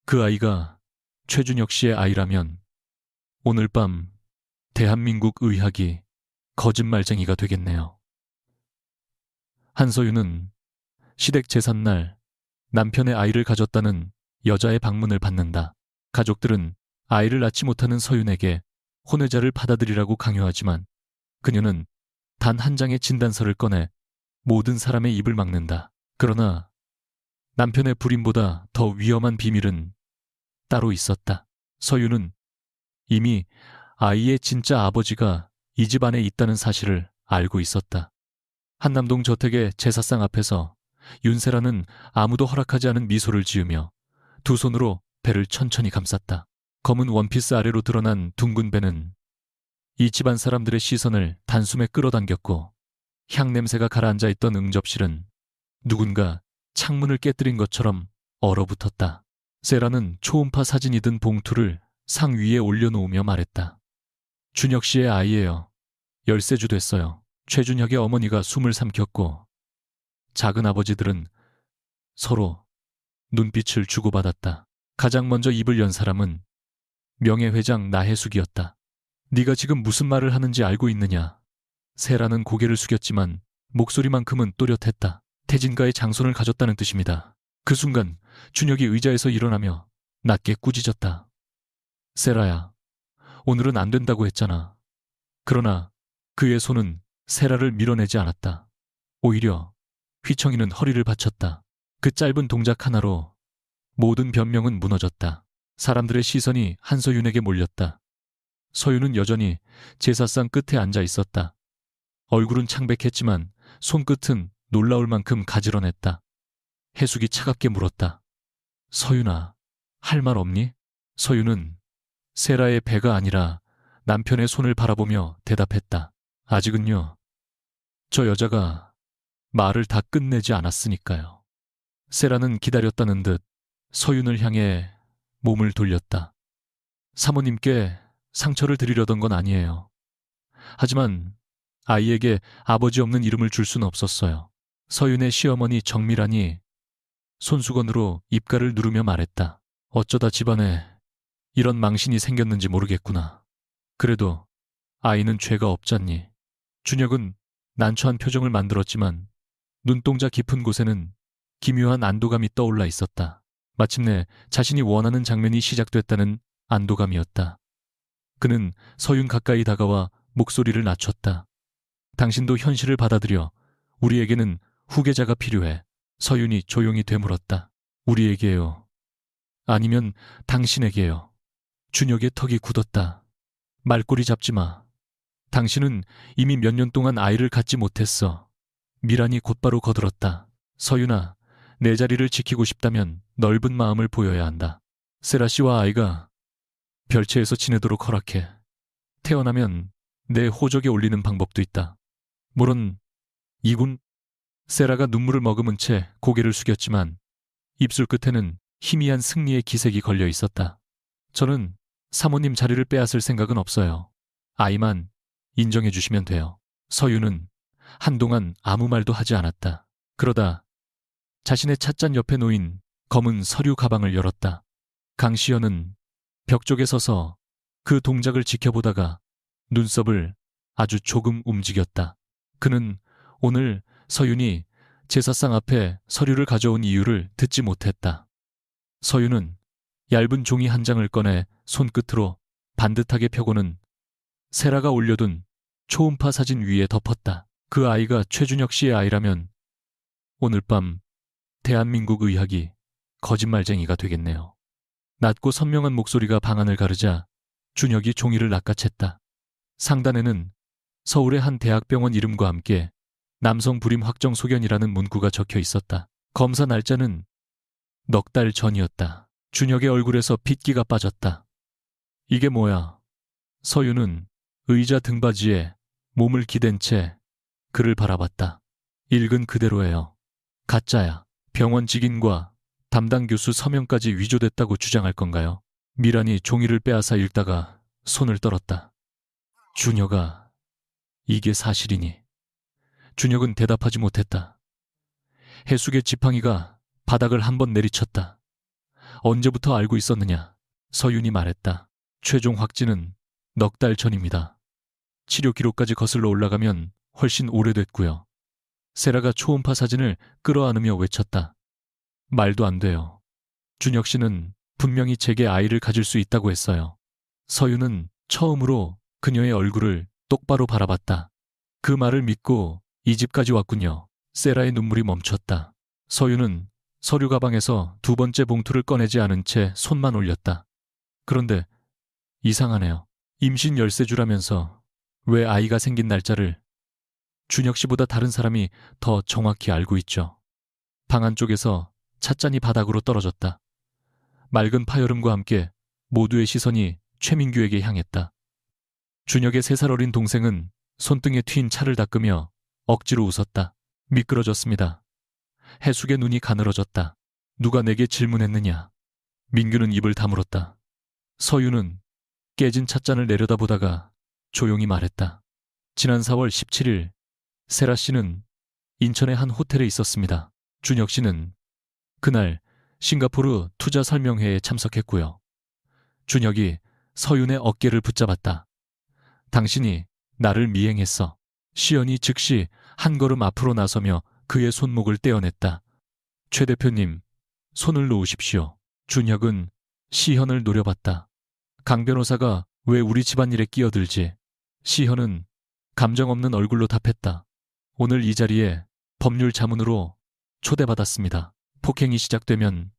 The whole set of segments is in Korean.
그 아이가 최준혁 씨의 아이라면 오늘 밤 대한민국 의학이 거짓말쟁이가 되겠네요. 한서윤은 시댁 제삿날 남편의 아이를 가졌다는 여자의 방문을 받는다. 가족들은 아이를 낳지 못하는 서윤에게 혼외자를 받아들이라고 강요하지만 그녀는 단 한 장의 진단서를 꺼내 모든 사람의 입을 막는다. 그러나 남편의 불임보다 더 위험한 비밀은 따로 있었다. 서윤은 이미 아이의 진짜 아버지가 이 집 안에 있다는 사실을 알고 있었다. 한남동 저택의 제사상 앞에서 윤세라는 아무도 허락하지 않은 미소를 지으며 두 손으로 배를 천천히 감쌌다. 검은 원피스 아래로 드러난 둥근 배는 이 집안 사람들의 시선을 단숨에 끌어당겼고 향냄새가 가라앉아 있던 응접실은 누군가 창문을 깨뜨린 것처럼 얼어붙었다. 세라는 초음파 사진이 든 봉투를 상 위에 올려놓으며 말했다. 준혁 씨의 아이예요. 13주 됐어요. 최준혁의 어머니가 숨을 삼켰고 작은 아버지들은 서로 눈빛을 주고받았다. 가장 먼저 입을 연 사람은 명예회장 나혜숙이었다. 네가 지금 무슨 말을 하는지 알고 있느냐. 세라는 고개를 숙였지만 목소리만큼은 또렷했다. 태진가의 장손을 가졌다는 뜻입니다. 그 순간 준혁이 의자에서 일어나며 낮게 꾸짖었다. 세라야, 오늘은 안 된다고 했잖아. 그러나 그의 손은 세라를 밀어내지 않았다. 오히려 휘청이는 허리를 받쳤다. 그 짧은 동작 하나로 모든 변명은 무너졌다. 사람들의 시선이 한서윤에게 몰렸다. 서윤은 여전히 제사상 끝에 앉아 있었다. 얼굴은 창백했지만 손끝은 놀라울 만큼 가지런했다. 해숙이 차갑게 물었다. 서윤아, 할 말 없니? 서윤은 세라의 배가 아니라 남편의 손을 바라보며 대답했다. 아직은요. 저 여자가 말을 다 끝내지 않았으니까요. 세라는 기다렸다는 듯 서윤을 향해 몸을 돌렸다. 사모님께 상처를 드리려던 건 아니에요. 하지만 아이에게 아버지 없는 이름을 줄 수는 없었어요. 서윤의 시어머니 정미란이 손수건으로 입가를 누르며 말했다. 어쩌다 집안에 이런 망신이 생겼는지 모르겠구나. 그래도 아이는 죄가 없잖니. 준혁은 난처한 표정을 만들었지만 눈동자 깊은 곳에는 기묘한 안도감이 떠올라 있었다. 마침내 자신이 원하는 장면이 시작됐다는 안도감이었다. 그는 서윤 가까이 다가와 목소리를 낮췄다. 당신도 현실을 받아들여. 우리에게는 후계자가 필요해. 서윤이 조용히 되물었다. 우리에게요. 아니면 당신에게요. 준혁의 턱이 굳었다. 말꼬리 잡지 마. 당신은 이미 몇 년 동안 아이를 갖지 못했어. 미란이 곧바로 거들었다. 서윤아, 내 자리를 지키고 싶다면 넓은 마음을 보여야 한다. 세라 씨와 아이가 별채에서 지내도록 허락해. 태어나면 내 호적에 올리는 방법도 있다. 물론 이군. 세라가 눈물을 머금은 채 고개를 숙였지만 입술 끝에는 희미한 승리의 기색이 걸려 있었다. 저는 사모님 자리를 빼앗을 생각은 없어요. 아이만 인정해 주시면 돼요. 서윤은 한동안 아무 말도 하지 않았다. 그러다 자신의 찻잔 옆에 놓인 검은 서류 가방을 열었다. 강시연은 벽 쪽에 서서 그 동작을 지켜보다가 눈썹을 아주 조금 움직였다. 그는 오늘 서윤이 제사상 앞에 서류를 가져온 이유를 듣지 못했다. 서윤은 얇은 종이 한 장을 꺼내 손끝으로 반듯하게 펴고는 세라가 올려둔 초음파 사진 위에 덮었다. 그 아이가 최준혁 씨의 아이라면 오늘 밤 대한민국 의학이 거짓말쟁이가 되겠네요. 낮고 선명한 목소리가 방안을 가르자 준혁이 종이를 낚아챘다. 상단에는 서울의 한 대학병원 이름과 함께 남성 불임 확정 소견이라는 문구가 적혀 있었다. 검사 날짜는 넉 달 전이었다. 준혁의 얼굴에서 핏기가 빠졌다. 이게 뭐야? 서윤은 의자 등받이에 몸을 기댄 채 그를 바라봤다. 읽은 그대로예요. 가짜야. 병원 직인과 담당 교수 서명까지 위조됐다고 주장할 건가요? 미란이 종이를 빼앗아 읽다가 손을 떨었다. 준혁아, 이게 사실이니? 준혁은 대답하지 못했다. 해숙의 지팡이가 바닥을 한번 내리쳤다. 언제부터 알고 있었느냐? 서윤이 말했다. 최종 확진은 넉 달 전입니다. 치료 기록까지 거슬러 올라가면 훨씬 오래됐고요. 세라가 초음파 사진을 끌어안으며 외쳤다. 말도 안 돼요. 준혁 씨는 분명히 제게 아이를 가질 수 있다고 했어요. 서윤은 처음으로 그녀의 얼굴을 똑바로 바라봤다. 그 말을 믿고 이 집까지 왔군요. 세라의 눈물이 멈췄다. 서윤은 서류 가방에서 두 번째 봉투를 꺼내지 않은 채 손만 올렸다. 그런데 이상하네요. 임신 열쇠주라면서 왜 아이가 생긴 날짜를 준혁 씨보다 다른 사람이 더 정확히 알고 있죠. 방 안쪽에서 찻잔이 바닥으로 떨어졌다. 맑은 파여름과 함께 모두의 시선이 최민규에게 향했다. 준혁의 3살 어린 동생은 손등에 �튄 차를 닦으며 억지로 웃었다. 미끄러졌습니다. 해숙의 눈이 가늘어졌다. 누가 내게 질문했느냐? 민규는 입을 다물었다. 서유는 깨진 찻잔을 내려다보다가 조용히 말했다. 지난 4월 17일 세라 씨는 인천의 한 호텔에 있었습니다. 준혁 씨는 그날 싱가포르 투자 설명회에 참석했고요. 준혁이 서윤의 어깨를 붙잡았다. 당신이 나를 미행했어. 시연이 즉시 한 걸음 앞으로 나서며 그의 손목을 떼어냈다. 최 대표님, 손을 놓으십시오. 준혁은 시현을 노려봤다. 강 변호사가 왜 우리 집안일에 끼어들지? 시현은 감정 없는 얼굴로 답했다. 오늘 이 자리에 법률 자문으로 초대받았습니다. 폭행이 시작되면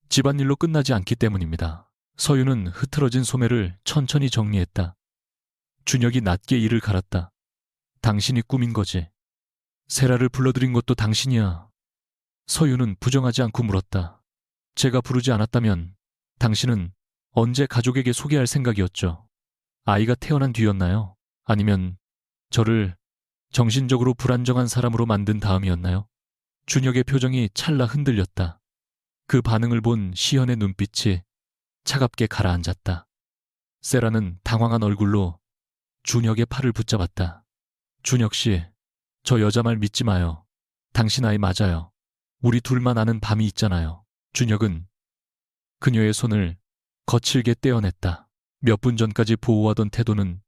집안일로 끝나지 않기 때문입니다. 서윤은 흐트러진 소매를 천천히 정리했다. 준혁이 낮게 이를 갈았다. 당신이 꾸민 거지. 세라를 불러들인 것도 당신이야. 서윤은 부정하지 않고 물었다. 제가 부르지 않았다면 당신은 언제 가족에게 소개할 생각이었죠? 아이가 태어난 뒤였나요? 아니면 저를 정신적으로 불안정한 사람으로 만든 다음이었나요? 준혁의 표정이 찰나 흔들렸다. 그 반응을 본 시현의 눈빛이 차갑게 가라앉았다. 세라는 당황한 얼굴로 준혁의 팔을 붙잡았다. 준혁 씨, 저 여자 말 믿지 마요. 당신 아이 맞아요. 우리 둘만 아는 밤이 있잖아요. 준혁은 그녀의 손을 거칠게 떼어냈다. 몇 분 전까지 보호하던 태도는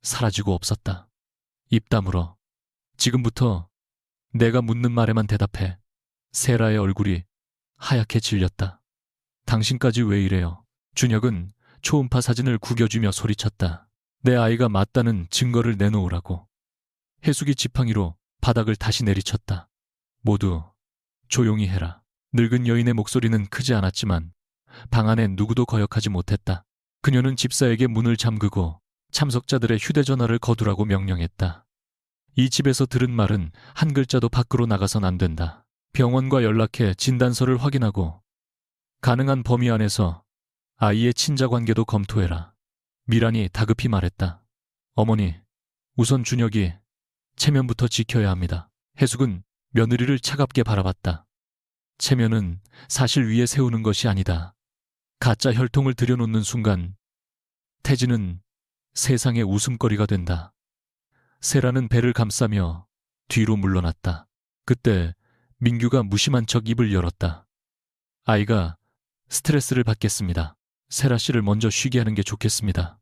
사라지고 없었다. 입 다물어. 지금부터 내가 묻는 말에만 대답해. 세라의 얼굴이 하얗게 질렸다. 당신까지 왜 이래요? 준혁은 초음파 사진을 구겨주며 소리쳤다. 내 아이가 맞다는 증거를 내놓으라고. 해숙이 지팡이로 바닥을 다시 내리쳤다. 모두 조용히 해라. 늙은 여인의 목소리는 크지 않았지만 방 안에 누구도 거역하지 못했다. 그녀는 집사에게 문을 잠그고 참석자들의 휴대전화를 거두라고 명령했다. 이 집에서 들은 말은 한 글자도 밖으로 나가선 안 된다. 병원과 연락해 진단서를 확인하고 가능한 범위 안에서 아이의 친자 관계도 검토해라. 미란이 다급히 말했다. 어머니, 우선 준혁이 체면부터 지켜야 합니다. 해숙은 며느리를 차갑게 바라봤다. 체면은 사실 위에 세우는 것이 아니다. 가짜 혈통을 들여놓는 순간 태진은 세상의 웃음거리가 된다. 세라는 배를 감싸며 뒤로 물러났다. 그때 민규가 무심한 척 입을 열었다. 아이가 스트레스를 받겠습니다. 세라 씨를 먼저 쉬게 하는 게 좋겠습니다.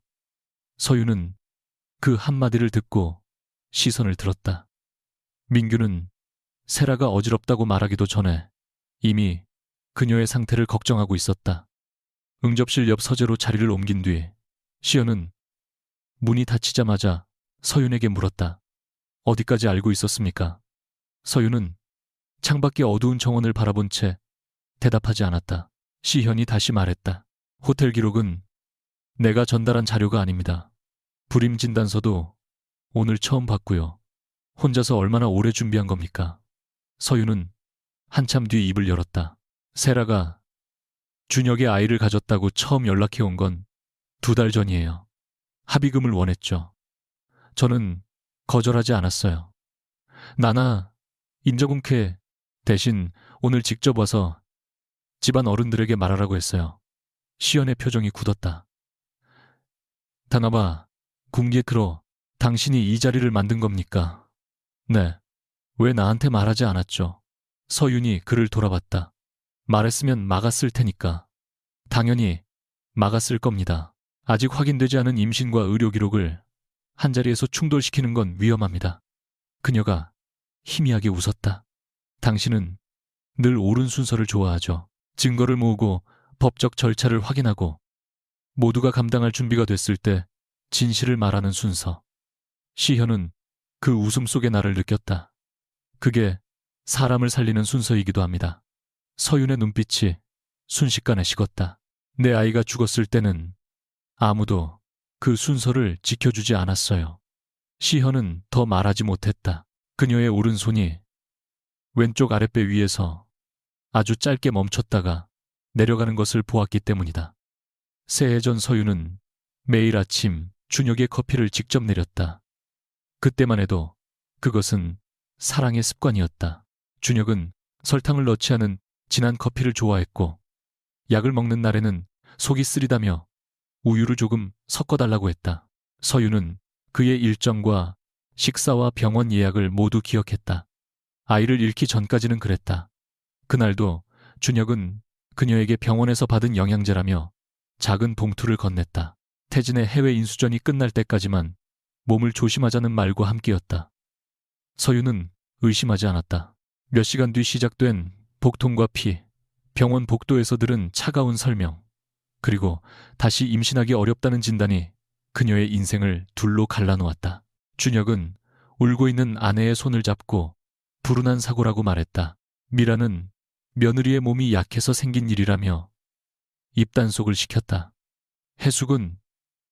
서유는 그 한마디를 듣고 시선을 들었다. 민규는 세라가 어지럽다고 말하기도 전에 이미 그녀의 상태를 걱정하고 있었다. 응접실 옆 서재로 자리를 옮긴 뒤 시연은 문이 닫히자마자 서윤에게 물었다. 어디까지 알고 있었습니까? 서윤은 창밖의 어두운 정원을 바라본 채 대답하지 않았다. 시현이 다시 말했다. 호텔 기록은 내가 전달한 자료가 아닙니다. 불임 진단서도 오늘 처음 봤고요. 혼자서 얼마나 오래 준비한 겁니까? 서윤은 한참 뒤 입을 열었다. 세라가 준혁의 아이를 가졌다고 처음 연락해온 건 2달 전이에요. 합의금을 원했죠. 저는 거절하지 않았어요. 나나 인정훈케 대신 오늘 직접 와서 집안 어른들에게 말하라고 했어요. 시연의 표정이 굳었다. 다나봐, 궁기에 들어 당신이 이 자리를 만든 겁니까? 네. 왜 나한테 말하지 않았죠? 서윤이 그를 돌아봤다. 말했으면 막았을 테니까. 당연히 막았을 겁니다. 아직 확인되지 않은 임신과 의료 기록을 한자리에서 충돌시키는 건 위험합니다. 그녀가 희미하게 웃었다. 당신은 늘 옳은 순서를 좋아하죠. 증거를 모으고 법적 절차를 확인하고 모두가 감당할 준비가 됐을 때 진실을 말하는 순서. 시현은 그 웃음 속의 나를 느꼈다. 그게 사람을 살리는 순서이기도 합니다. 서윤의 눈빛이 순식간에 식었다. 내 아이가 죽었을 때는 아무도 그 순서를 지켜주지 않았어요. 시현은 더 말하지 못했다. 그녀의 오른손이 왼쪽 아랫배 위에서 아주 짧게 멈췄다가 내려가는 것을 보았기 때문이다. 새해 전 서윤은 매일 아침 준혁의 커피를 직접 내렸다. 그때만 해도 그것은 사랑의 습관이었다. 준혁은 설탕을 넣지 않은 진한 커피를 좋아했고 약을 먹는 날에는 속이 쓰리다며 우유를 조금 섞어달라고 했다. 서윤은 그의 일정과 식사와 병원 예약을 모두 기억했다. 아이를 잃기 전까지는 그랬다. 그날도 준혁은 그녀에게 병원에서 받은 영양제라며 작은 봉투를 건넸다. 태진의 해외 인수전이 끝날 때까지만 몸을 조심하자는 말과 함께였다. 서윤은 의심하지 않았다. 몇 시간 뒤 시작된 복통과 피, 병원 복도에서 들은 차가운 설명, 그리고 다시 임신하기 어렵다는 진단이 그녀의 인생을 둘로 갈라놓았다. 준혁은 울고 있는 아내의 손을 잡고 불운한 사고라고 말했다. 미라는 며느리의 몸이 약해서 생긴 일이라며 입단속을 시켰다. 해숙은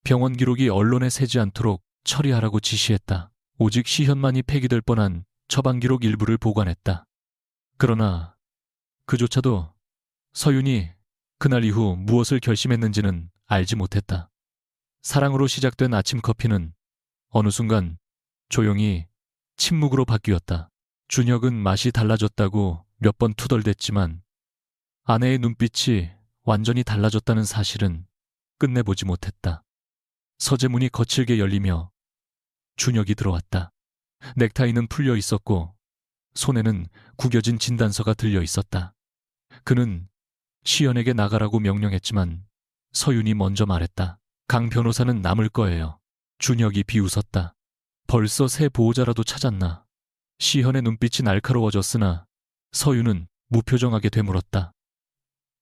병원 기록이 언론에 새지 않도록 처리하라고 지시했다. 오직 시현만이 폐기될 뻔한 처방 기록 일부를 보관했다. 그러나 그조차도 서윤이 그날 이후 무엇을 결심했는지는 알지 못했다. 사랑으로 시작된 아침 커피는 어느 순간 조용히 침묵으로 바뀌었다. 준혁은 맛이 달라졌다고 몇 번 투덜댔지만 아내의 눈빛이 완전히 달라졌다는 사실은 끝내보지 못했다. 서재문이 거칠게 열리며 준혁이 들어왔다. 넥타이는 풀려 있었고 손에는 구겨진 진단서가 들려 있었다. 그는 시연에게 나가라고 명령했지만 서윤이 먼저 말했다. 강 변호사는 남을 거예요. 준혁이 비웃었다. 벌써 새 보호자라도 찾았나? 시현의 눈빛이 날카로워졌으나 서윤은 무표정하게 되물었다.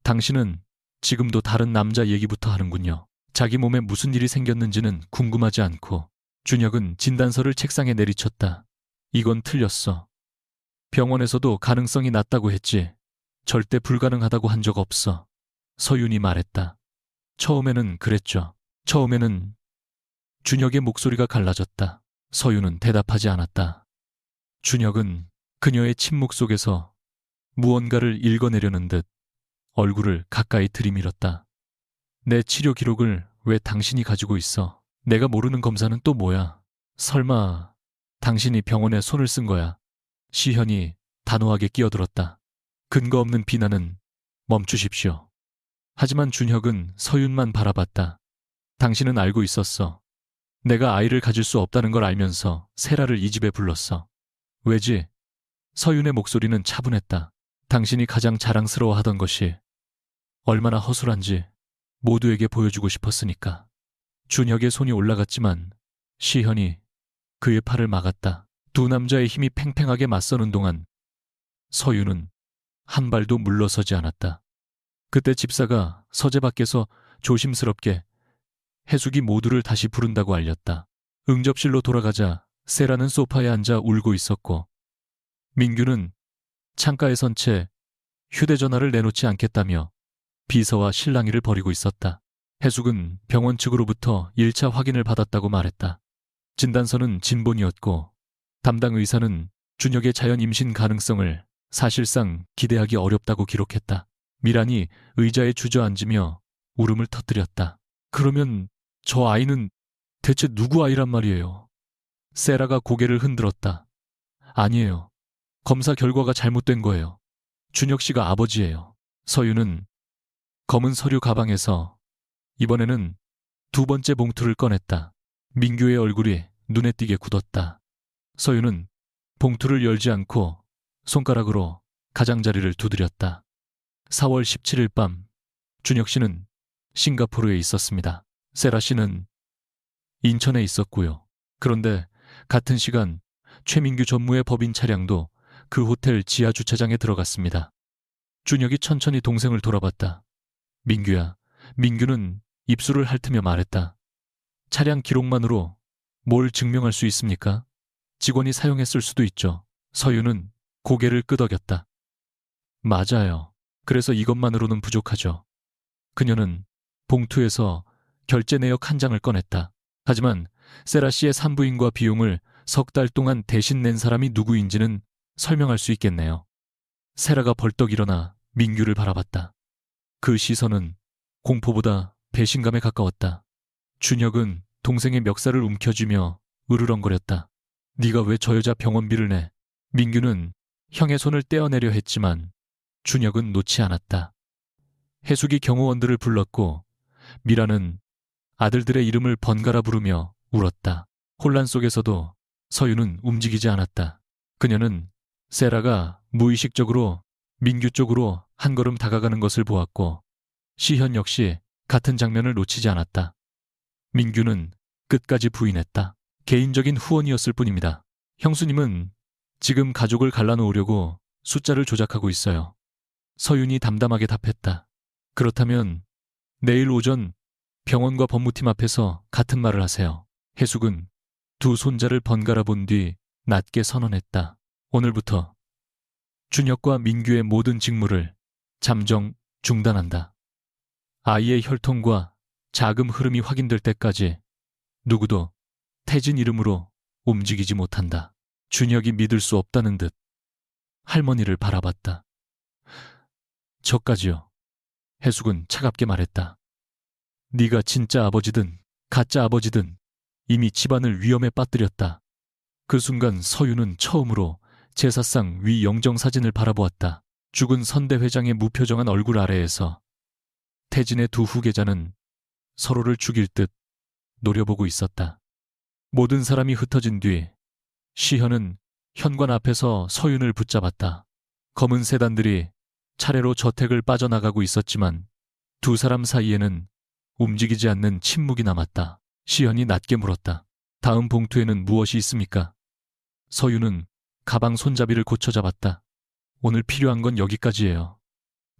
당신은 지금도 다른 남자 얘기부터 하는군요. 자기 몸에 무슨 일이 생겼는지는 궁금하지 않고. 준혁은 진단서를 책상에 내리쳤다. 이건 틀렸어. 병원에서도 가능성이 낮다고 했지. 절대 불가능하다고 한 적 없어. 서윤이 말했다. 처음에는 그랬죠. 처음에는. 준혁의 목소리가 갈라졌다. 서윤은 대답하지 않았다. 준혁은 그녀의 침묵 속에서 무언가를 읽어내려는 듯 얼굴을 가까이 들이밀었다. 내 치료 기록을 왜 당신이 가지고 있어? 내가 모르는 검사는 또 뭐야? 설마 당신이 병원에 손을 쓴 거야? 시현이 단호하게 끼어들었다. 근거 없는 비난은 멈추십시오. 하지만 준혁은 서윤만 바라봤다. 당신은 알고 있었어. 내가 아이를 가질 수 없다는 걸 알면서 세라를 이 집에 불렀어. 왜지? 서윤의 목소리는 차분했다. 당신이 가장 자랑스러워하던 것이 얼마나 허술한지 모두에게 보여주고 싶었으니까. 준혁의 손이 올라갔지만 시현이 그의 팔을 막았다. 두 남자의 힘이 팽팽하게 맞서는 동안 서윤은 한 발도 물러서지 않았다. 그때 집사가 서재 밖에서 조심스럽게 해숙이 모두를 다시 부른다고 알렸다. 응접실로 돌아가자 세라는 소파에 앉아 울고 있었고 민규는 창가에 선 채 휴대전화를 내놓지 않겠다며 비서와 실랑이를 벌이고 있었다. 해숙은 병원 측으로부터 1차 확인을 받았다고 말했다. 진단서는 진본이었고 담당 의사는 준혁의 자연 임신 가능성을 사실상 기대하기 어렵다고 기록했다. 미란이 의자에 주저앉으며 울음을 터뜨렸다. 그러면 저 아이는 대체 누구 아이란 말이에요? 세라가 고개를 흔들었다. 아니에요. 검사 결과가 잘못된 거예요. 준혁 씨가 아버지예요. 서윤은 검은 서류 가방에서 이번에는 두 번째 봉투를 꺼냈다. 민규의 얼굴이 눈에 띄게 굳었다. 서윤은 봉투를 열지 않고 손가락으로 가장자리를 두드렸다. 4월 17일 밤 준혁 씨는 싱가포르에 있었습니다. 세라 씨는 인천에 있었고요. 그런데 같은 시간 최민규 전무의 법인 차량도 그 호텔 지하 주차장에 들어갔습니다. 준혁이 천천히 동생을 돌아봤다. 민규야. 민규는 입술을 핥으며 말했다. 차량 기록만으로 뭘 증명할 수 있습니까? 직원이 사용했을 수도 있죠. 서윤은 고개를 끄덕였다. 맞아요. 그래서 이것만으로는 부족하죠. 그녀는 봉투에서 결제 내역 한 장을 꺼냈다. 하지만 세라 씨의 산부인과 비용을 석 달 동안 대신 낸 사람이 누구인지는 설명할 수 있겠네요. 세라가 벌떡 일어나 민규를 바라봤다. 그 시선은 공포보다 배신감에 가까웠다. 준혁은 동생의 멱살을 움켜쥐며 으르렁거렸다. 네가 왜 저 여자 병원비를 내? 민규는 형의 손을 떼어내려 했지만 준혁은 놓지 않았다. 해숙이 경호원들을 불렀고 미라는 아들들의 이름을 번갈아 부르며 울었다. 혼란 속에서도 서윤은 움직이지 않았다. 그녀는 세라가 무의식적으로 민규 쪽으로 한 걸음 다가가는 것을 보았고 시현 역시 같은 장면을 놓치지 않았다. 민규는 끝까지 부인했다. 개인적인 후원이었을 뿐입니다. 형수님은 지금 가족을 갈라놓으려고 숫자를 조작하고 있어요. 서윤이 담담하게 답했다. 그렇다면 내일 오전 병원과 법무팀 앞에서 같은 말을 하세요. 해숙은 두 손자를 번갈아 본 뒤 낮게 선언했다. 오늘부터 준혁과 민규의 모든 직무를 잠정 중단한다. 아이의 혈통과 자금 흐름이 확인될 때까지 누구도 태진 이름으로 움직이지 못한다. 준혁이 믿을 수 없다는 듯 할머니를 바라봤다. 저까지요. 해숙은 차갑게 말했다. 네가 진짜 아버지든 가짜 아버지든 이미 집안을 위험에 빠뜨렸다. 그 순간 서윤은 처음으로 제사상 위 영정사진을 바라보았다. 죽은 선대 회장의 무표정한 얼굴 아래에서 태진의 두 후계자는 서로를 죽일 듯 노려보고 있었다. 모든 사람이 흩어진 뒤 시현은 현관 앞에서 서윤을 붙잡았다. 검은 세단들이 차례로 저택을 빠져나가고 있었지만 두 사람 사이에는 움직이지 않는 침묵이 남았다. 시현이 낮게 물었다. 다음 봉투에는 무엇이 있습니까? 서윤은 가방 손잡이를 고쳐 잡았다. 오늘 필요한 건 여기까지예요.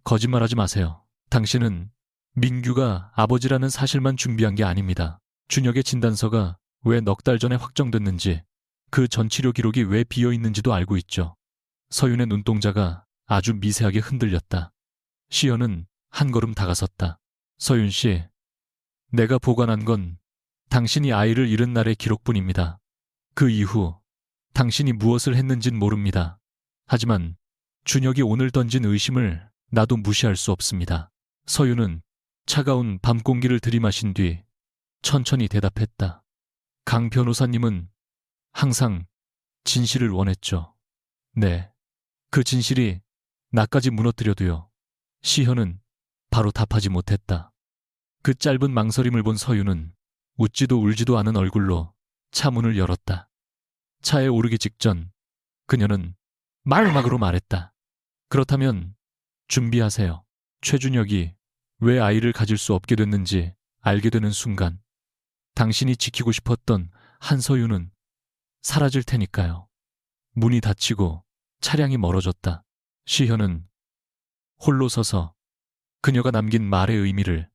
거짓말하지 마세요. 당신은 민규가 아버지라는 사실만 준비한 게 아닙니다. 준혁의 진단서가 왜 넉 달 전에 확정됐는지, 그 전치료 기록이 왜 비어있는지도 알고 있죠. 서윤의 눈동자가 아주 미세하게 흔들렸다. 시연은 한 걸음 다가섰다. 서윤 씨, 내가 보관한 건 당신이 아이를 잃은 날의 기록뿐입니다. 그 이후 당신이 무엇을 했는진 모릅니다. 하지만 준혁이 오늘 던진 의심을 나도 무시할 수 없습니다. 서윤은 차가운 밤 공기를 들이마신 뒤 천천히 대답했다. 강 변호사님은 항상 진실을 원했죠. 네, 그 진실이 나까지 무너뜨려도요. 시현은 바로 답하지 못했다. 그 짧은 망설임을 본 서윤은 웃지도 울지도 않은 얼굴로 차 문을 열었다. 차에 오르기 직전 그녀는 마지막으로 말했다. 그렇다면 준비하세요. 최준혁이 왜 아이를 가질 수 없게 됐는지 알게 되는 순간 당신이 지키고 싶었던 한서윤은 사라질 테니까요. 문이 닫히고 차량이 멀어졌다. 시현은 홀로 서서 그녀가 남긴 말의 의미를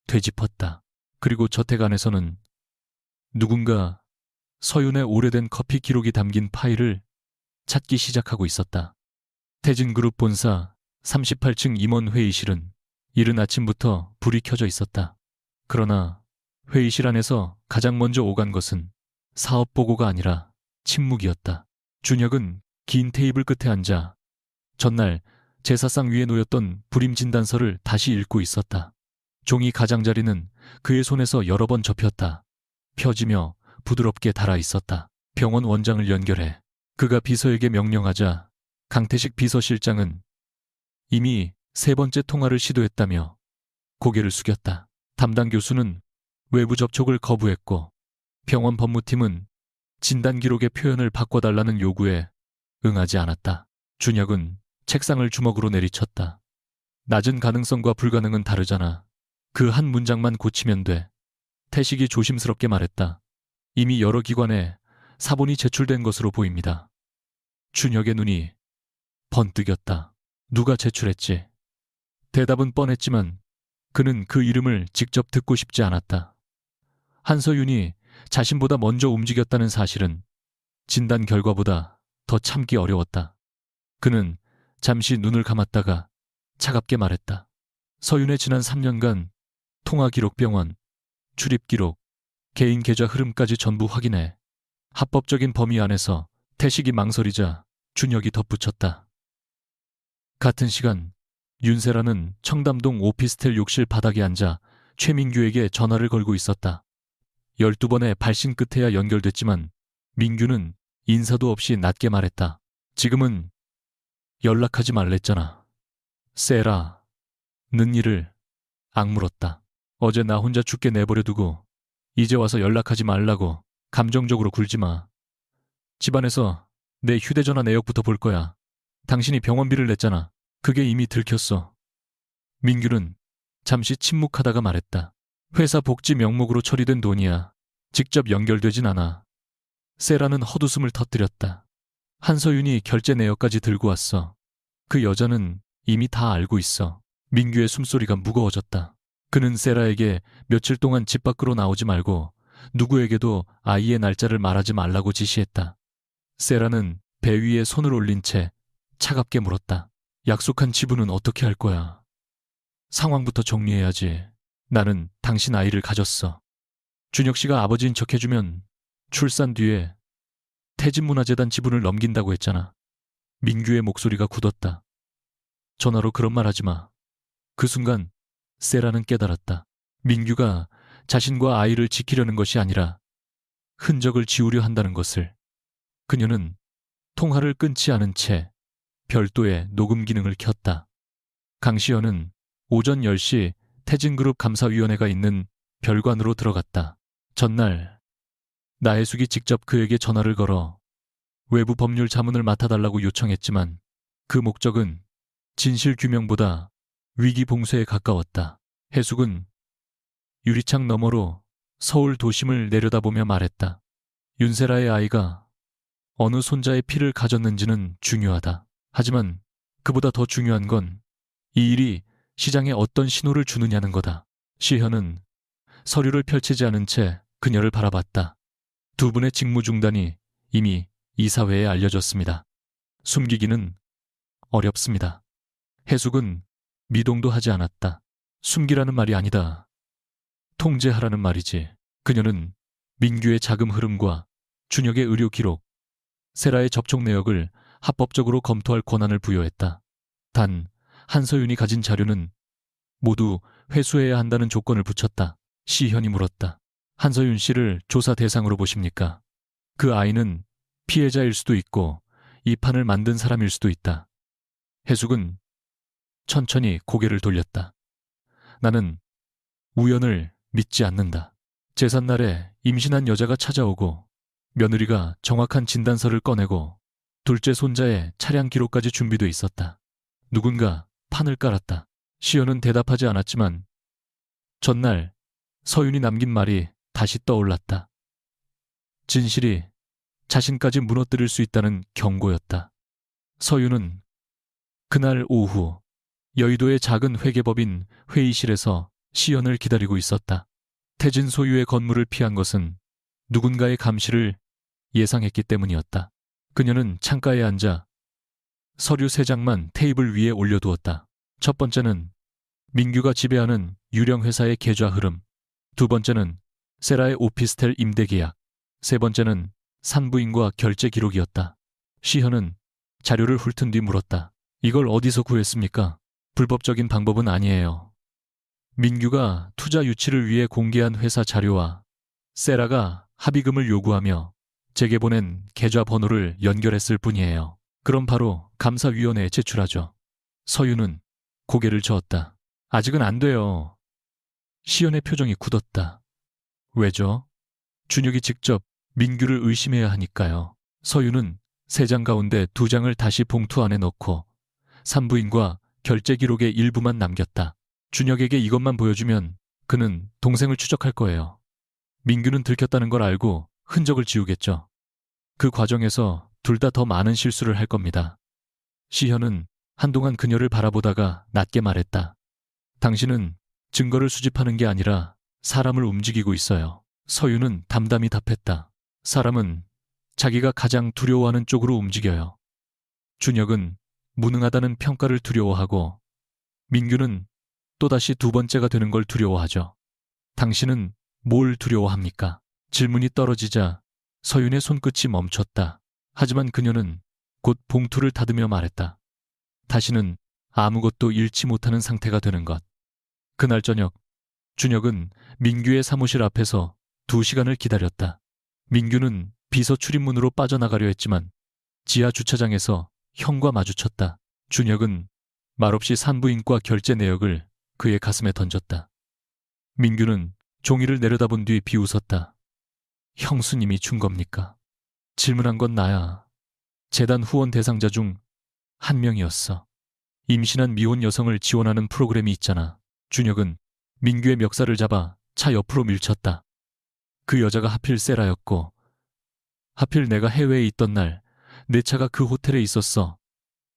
되짚었다. 그리고 저택 안에서는 누군가 서윤의 오래된 커피 기록이 담긴 파일을 찾기 시작하고 있었다. 태진그룹 본사 38층 임원 회의실은 이른 아침부터 불이 켜져 있었다. 그러나 회의실 안에서 가장 먼저 오간 것은 사업 보고가 아니라 침묵이었다. 준혁은 긴 테이블 끝에 앉아 전날 제사상 위에 놓였던 불임 진단서를 다시 읽고 있었다. 종이 가장자리는 그의 손에서 여러 번 접혔다. 펴지며 부드럽게 닳아 있었다. 병원 원장을 연결해 그가 비서에게 명령하자 강태식 비서실장은 이미 세 번째 통화를 시도했다며 고개를 숙였다. 담당 교수는 외부 접촉을 거부했고 병원 법무팀은 진단 기록의 표현을 바꿔달라는 요구에 응하지 않았다. 준혁은 책상을 주먹으로 내리쳤다. 낮은 가능성과 불가능은 다르잖아. 그 한 문장만 고치면 돼. 태식이 조심스럽게 말했다. 이미 여러 기관에 사본이 제출된 것으로 보입니다. 준혁의 눈이 번뜩였다. 누가 제출했지? 대답은 뻔했지만 그는 그 이름을 직접 듣고 싶지 않았다. 한서윤이 자신보다 먼저 움직였다는 사실은 진단 결과보다 더 참기 어려웠다. 그는 잠시 눈을 감았다가 차갑게 말했다. 서윤의 지난 3년간 통화기록병원, 출입기록, 개인 계좌 흐름까지 전부 확인해. 합법적인 범위 안에서 태식이 망설이자 준혁이 덧붙였다. 같은 시간 윤세라는 청담동 오피스텔 욕실 바닥에 앉아 최민규에게 전화를 걸고 있었다. 12번의 발신 끝에야 연결됐지만 민규는 인사도 없이 낮게 말했다. 지금은 연락하지 말랬잖아. 세라는 이를 악물었다. 어제 나 혼자 죽게 내버려 두고 이제 와서 연락하지 말라고 감정적으로 굴지 마. 집안에서 내 휴대전화 내역부터 볼 거야. 당신이 병원비를 냈잖아. 그게 이미 들켰어. 민규는 잠시 침묵하다가 말했다. 회사 복지 명목으로 처리된 돈이야. 직접 연결되진 않아. 세라는 헛웃음을 터뜨렸다. 한서윤이 결제 내역까지 들고 왔어. 그 여자는 이미 다 알고 있어. 민규의 숨소리가 무거워졌다. 그는 세라에게 며칠 동안 집 밖으로 나오지 말고 누구에게도 아이의 날짜를 말하지 말라고 지시했다. 세라는 배 위에 손을 올린 채 차갑게 물었다. 약속한 지분은 어떻게 할 거야? 상황부터 정리해야지. 나는 당신 아이를 가졌어. 준혁 씨가 아버지인 척 해주면 출산 뒤에 태진문화재단 지분을 넘긴다고 했잖아. 민규의 목소리가 굳었다. 전화로 그런 말 하지 마. 그 순간 세라는 깨달았다. 민규가 자신과 아이를 지키려는 것이 아니라 흔적을 지우려 한다는 것을. 그녀는 통화를 끊지 않은 채 별도의 녹음 기능을 켰다. 강시연은 오전 10시 태진그룹 감사위원회가 있는 별관으로 들어갔다. 전날 나혜숙이 직접 그에게 전화를 걸어 외부 법률 자문을 맡아달라고 요청했지만 그 목적은 진실 규명보다 위기 봉쇄에 가까웠다. 혜숙은 유리창 너머로 서울 도심을 내려다보며 말했다. 윤세라의 아이가 어느 손자의 피를 가졌는지는 중요하다. 하지만 그보다 더 중요한 건 이 일이 시장에 어떤 신호를 주느냐는 거다. 시현은 서류를 펼치지 않은 채 그녀를 바라봤다. 두 분의 직무 중단이 이미 이사회에 알려졌습니다. 숨기기는 어렵습니다. 혜숙은 미동도 하지 않았다. 숨기라는 말이 아니다. 통제하라는 말이지. 그녀는 민규의 자금 흐름과 준혁의 의료 기록, 세라의 접촉 내역을 합법적으로 검토할 권한을 부여했다. 단 한서윤이 가진 자료는 모두 회수해야 한다는 조건을 붙였다. 시현이 물었다. 한서윤 씨를 조사 대상으로 보십니까? 그 아이는 피해자일 수도 있고 이 판을 만든 사람일 수도 있다. 혜숙은 천천히 고개를 돌렸다. 나는 우연을 믿지 않는다. 제삿날에 임신한 여자가 찾아오고 며느리가 정확한 진단서를 꺼내고 둘째 손자의 차량 기록까지 준비돼 있었다. 누군가 판을 깔았다. 시연은 대답하지 않았지만 전날 서윤이 남긴 말이 다시 떠올랐다. 진실이 자신까지 무너뜨릴 수 있다는 경고였다. 서윤은 그날 오후 여의도의 작은 회계법인 회의실에서 시연을 기다리고 있었다. 태진 소유의 건물을 피한 것은 누군가의 감시를 예상했기 때문이었다. 그녀는 창가에 앉아 서류 3장만 테이블 위에 올려두었다. 첫 번째는 민규가 지배하는 유령 회사의 계좌 흐름, 두 번째는 세라의 오피스텔 임대 계약, 세 번째는 산부인과 결제 기록이었다. 시현은 자료를 훑은 뒤 물었다. 이걸 어디서 구했습니까? 불법적인 방법은 아니에요. 민규가 투자 유치를 위해 공개한 회사 자료와 세라가 합의금을 요구하며 제게 보낸 계좌 번호를 연결했을 뿐이에요. 그럼 바로 감사위원회에 제출하죠. 서윤은 고개를 저었다. 아직은 안 돼요. 시연의 표정이 굳었다. 왜죠? 준혁이 직접 민규를 의심해야 하니까요. 서윤은 3장 가운데 2장을 다시 봉투 안에 넣고 산부인과 결제 기록의 일부만 남겼다. 준혁에게 이것만 보여주면 그는 동생을 추적할 거예요. 민규는 들켰다는 걸 알고 흔적을 지우겠죠. 그 과정에서 둘 다 더 많은 실수를 할 겁니다. 시현은 한동안 그녀를 바라보다가 낮게 말했다. 당신은 증거를 수집하는 게 아니라 사람을 움직이고 있어요. 서윤은 담담히 답했다. 사람은 자기가 가장 두려워하는 쪽으로 움직여요. 준혁은 무능하다는 평가를 두려워하고 민규는 또다시 두 번째가 되는 걸 두려워하죠. 당신은 뭘 두려워합니까? 질문이 떨어지자 서윤의 손끝이 멈췄다. 하지만 그녀는 곧 봉투를 닫으며 말했다. 다시는 아무것도 잃지 못하는 상태가 되는 것. 그날 저녁, 준혁은 민규의 사무실 앞에서 2시간을 기다렸다. 민규는 비서 출입문으로 빠져나가려 했지만 지하 주차장에서 형과 마주쳤다. 준혁은 말없이 산부인과 결제 내역을 그의 가슴에 던졌다. 민규는 종이를 내려다본 뒤 비웃었다. 형수님이 준 겁니까? 질문한 건 나야. 재단 후원 대상자 중 한 명이었어. 임신한 미혼 여성을 지원하는 프로그램이 있잖아. 준혁은 민규의 멱살을 잡아 차 옆으로 밀쳤다. 그 여자가 하필 세라였고 하필 내가 해외에 있던 날 내 차가 그 호텔에 있었어.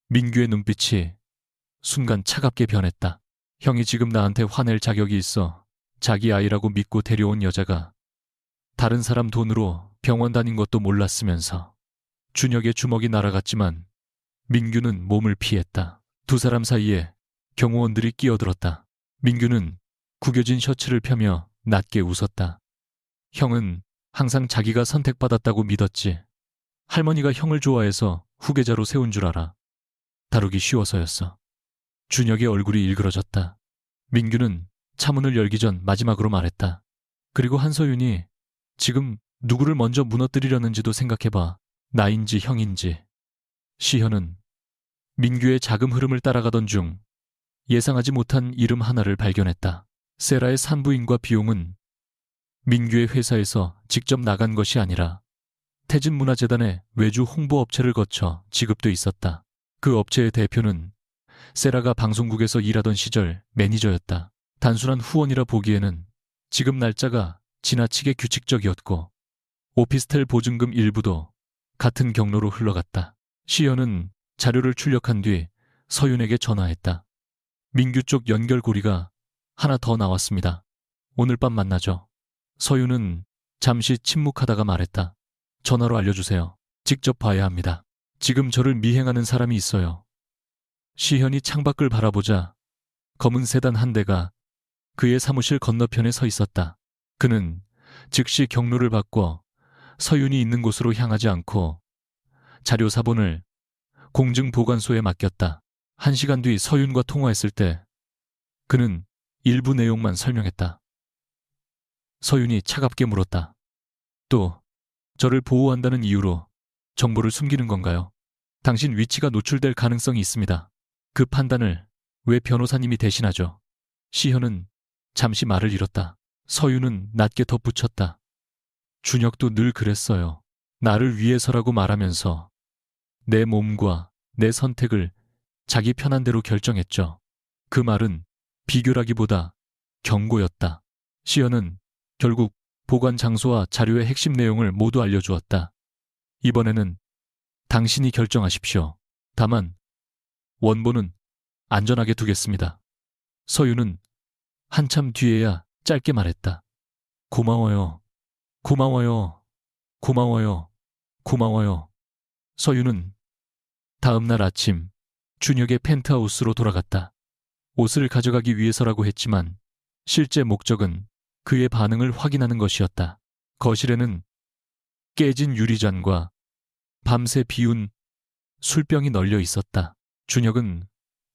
민규의 눈빛이 순간 차갑게 변했다. 형이 지금 나한테 화낼 자격이 있어. 자기 아이라고 믿고 데려온 여자가 다른 사람 돈으로 병원 다닌 것도 몰랐으면서. 준혁의 주먹이 날아갔지만 민규는 몸을 피했다. 두 사람 사이에 경호원들이 끼어들었다. 민규는 구겨진 셔츠를 펴며 낮게 웃었다. 형은 항상 자기가 선택받았다고 믿었지. 할머니가 형을 좋아해서 후계자로 세운 줄 알아. 다루기 쉬워서였어. 준혁의 얼굴이 일그러졌다. 민규는 차문을 열기 전 마지막으로 말했다. 그리고 한서윤이 지금 누구를 먼저 무너뜨리려는지도 생각해봐. 나인지 형인지. 시현은 민규의 자금 흐름을 따라가던 중 예상하지 못한 이름 하나를 발견했다. 세라의 산부인과 비용은 민규의 회사에서 직접 나간 것이 아니라 태진문화재단의 외주 홍보업체를 거쳐 지급돼 있었다. 그 업체의 대표는 세라가 방송국에서 일하던 시절 매니저였다. 단순한 후원이라 보기에는 지급 날짜가 지나치게 규칙적이었고 오피스텔 보증금 일부도 같은 경로로 흘러갔다. 시현은 자료를 출력한 뒤 서윤에게 전화했다. 민규 쪽 연결고리가 하나 더 나왔습니다. 오늘 밤 만나죠. 서윤은 잠시 침묵하다가 말했다. 전화로 알려주세요. 직접 봐야 합니다. 지금 저를 미행하는 사람이 있어요. 시현이 창밖을 바라보자 검은 세단 한 대가 그의 사무실 건너편에 서 있었다. 그는 즉시 경로를 바꿔 서윤이 있는 곳으로 향하지 않고 자료 사본을 공증보관소에 맡겼다. 1시간 뒤 서윤과 통화했을 때 그는 일부 내용만 설명했다. 서윤이 차갑게 물었다. 또 저를 보호한다는 이유로 정보를 숨기는 건가요? 당신 위치가 노출될 가능성이 있습니다. 그 판단을 왜 변호사님이 대신하죠? 시현은 잠시 말을 잃었다. 서윤은 낮게 덧붙였다. 준혁도 늘 그랬어요. 나를 위해서라고 말하면서 내 몸과 내 선택을 자기 편한 대로 결정했죠. 그 말은 비교라기보다 경고였다. 시현은 결국 보관 장소와 자료의 핵심 내용을 모두 알려주었다. 이번에는 당신이 결정하십시오. 다만 원본은 안전하게 두겠습니다. 서윤은 한참 뒤에야 짧게 말했다. 고마워요. 고마워요. 고마워요. 고마워요. 서윤은 다음 날 아침 준혁의 펜트하우스로 돌아갔다. 옷을 가져가기 위해서라고 했지만 실제 목적은 그의 반응을 확인하는 것이었다. 거실에는 깨진 유리잔과 밤새 비운 술병이 널려 있었다. 준혁은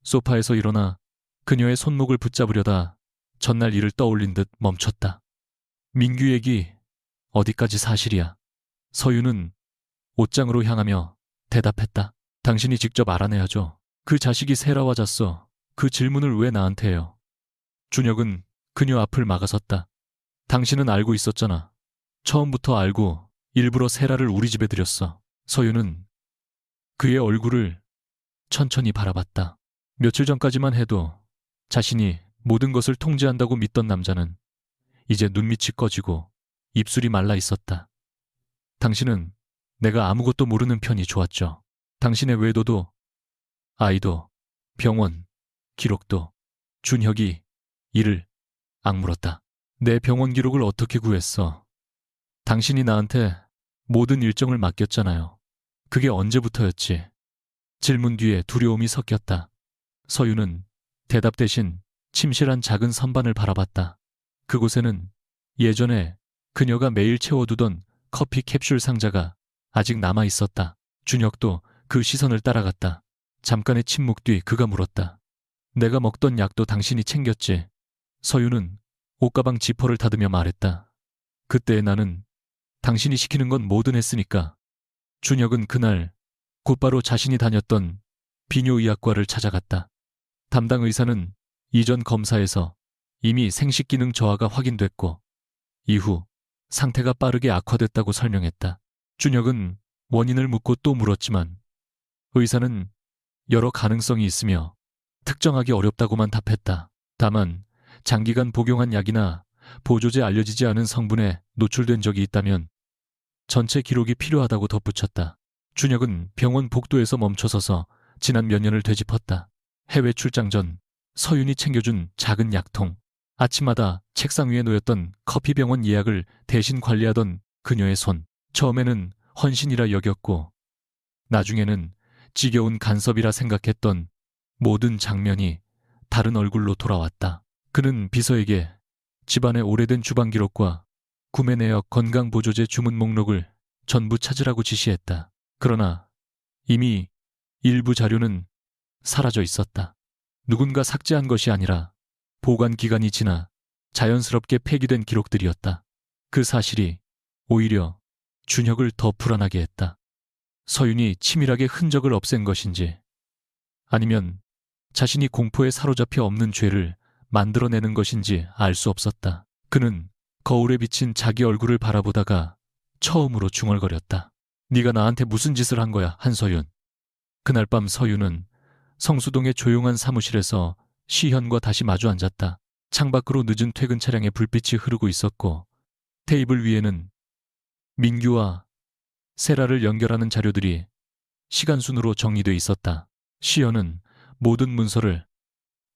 소파에서 일어나 그녀의 손목을 붙잡으려다 전날 일을 떠올린 듯 멈췄다. 민규 얘기 어디까지 사실이야? 서윤은 옷장으로 향하며 대답했다. 당신이 직접 알아내야죠. 그 자식이 세라와 잤어. 그 질문을 왜 나한테 해요? 준혁은 그녀 앞을 막아섰다. 당신은 알고 있었잖아. 처음부터 알고 일부러 세라를 우리 집에 들였어. 서윤은 그의 얼굴을 천천히 바라봤다. 며칠 전까지만 해도 자신이 모든 것을 통제한다고 믿던 남자는 이제 눈밑이 꺼지고 입술이 말라 있었다. 당신은 내가 아무것도 모르는 편이 좋았죠. 당신의 외도도, 아이도, 병원, 기록도, 준혁이 이를 악물었다. 내 병원 기록을 어떻게 구했어? 당신이 나한테 모든 일정을 맡겼잖아요. 그게 언제부터였지? 질문 뒤에 두려움이 섞였다. 서유는 대답 대신 침실한 작은 선반을 바라봤다. 그곳에는 예전에 그녀가 매일 채워두던 커피 캡슐 상자가 아직 남아 있었다. 준혁도 그 시선을 따라갔다. 잠깐의 침묵 뒤 그가 물었다. 내가 먹던 약도 당신이 챙겼지? 서유는 옷가방 지퍼를 닫으며 말했다. 그때 나는 당신이 시키는 건 뭐든 했으니까. 준혁은 그날 곧바로 자신이 다녔던 비뇨의학과를 찾아갔다. 담당 의사는 이전 검사에서 이미 생식기능 저하가 확인됐고 이후 상태가 빠르게 악화됐다고 설명했다. 준혁은 원인을 묻고 또 물었지만 의사는 여러 가능성이 있으며 특정하기 어렵다고만 답했다. 다만 장기간 복용한 약이나 보조제 알려지지 않은 성분에 노출된 적이 있다면 전체 기록이 필요하다고 덧붙였다. 준혁은 병원 복도에서 멈춰서서 지난 몇 년을 되짚었다. 해외 출장 전 서윤이 챙겨준 작은 약통, 아침마다 책상 위에 놓였던 커피병원 예약을 대신 관리하던 그녀의 손. 처음에는 헌신이라 여겼고 나중에는 지겨운 간섭이라 생각했던 모든 장면이 다른 얼굴로 돌아왔다. 그는 비서에게 집안의 오래된 주방 기록과 구매 내역 건강보조제 주문 목록을 전부 찾으라고 지시했다. 그러나 이미 일부 자료는 사라져 있었다. 누군가 삭제한 것이 아니라 보관 기간이 지나 자연스럽게 폐기된 기록들이었다. 그 사실이 오히려 준혁을 더 불안하게 했다. 서윤이 치밀하게 흔적을 없앤 것인지 아니면 자신이 공포에 사로잡혀 없는 죄를 만들어내는 것인지 알 수 없었다. 그는 거울에 비친 자기 얼굴을 바라보다가 처음으로 중얼거렸다. 네가 나한테 무슨 짓을 한 거야, 한서윤. 그날 밤 서윤은 성수동의 조용한 사무실에서 시현과 다시 마주 앉았다. 창밖으로 늦은 퇴근 차량의 불빛이 흐르고 있었고 테이블 위에는 민규와 세라를 연결하는 자료들이 시간순으로 정리돼 있었다. 시현은 모든 문서를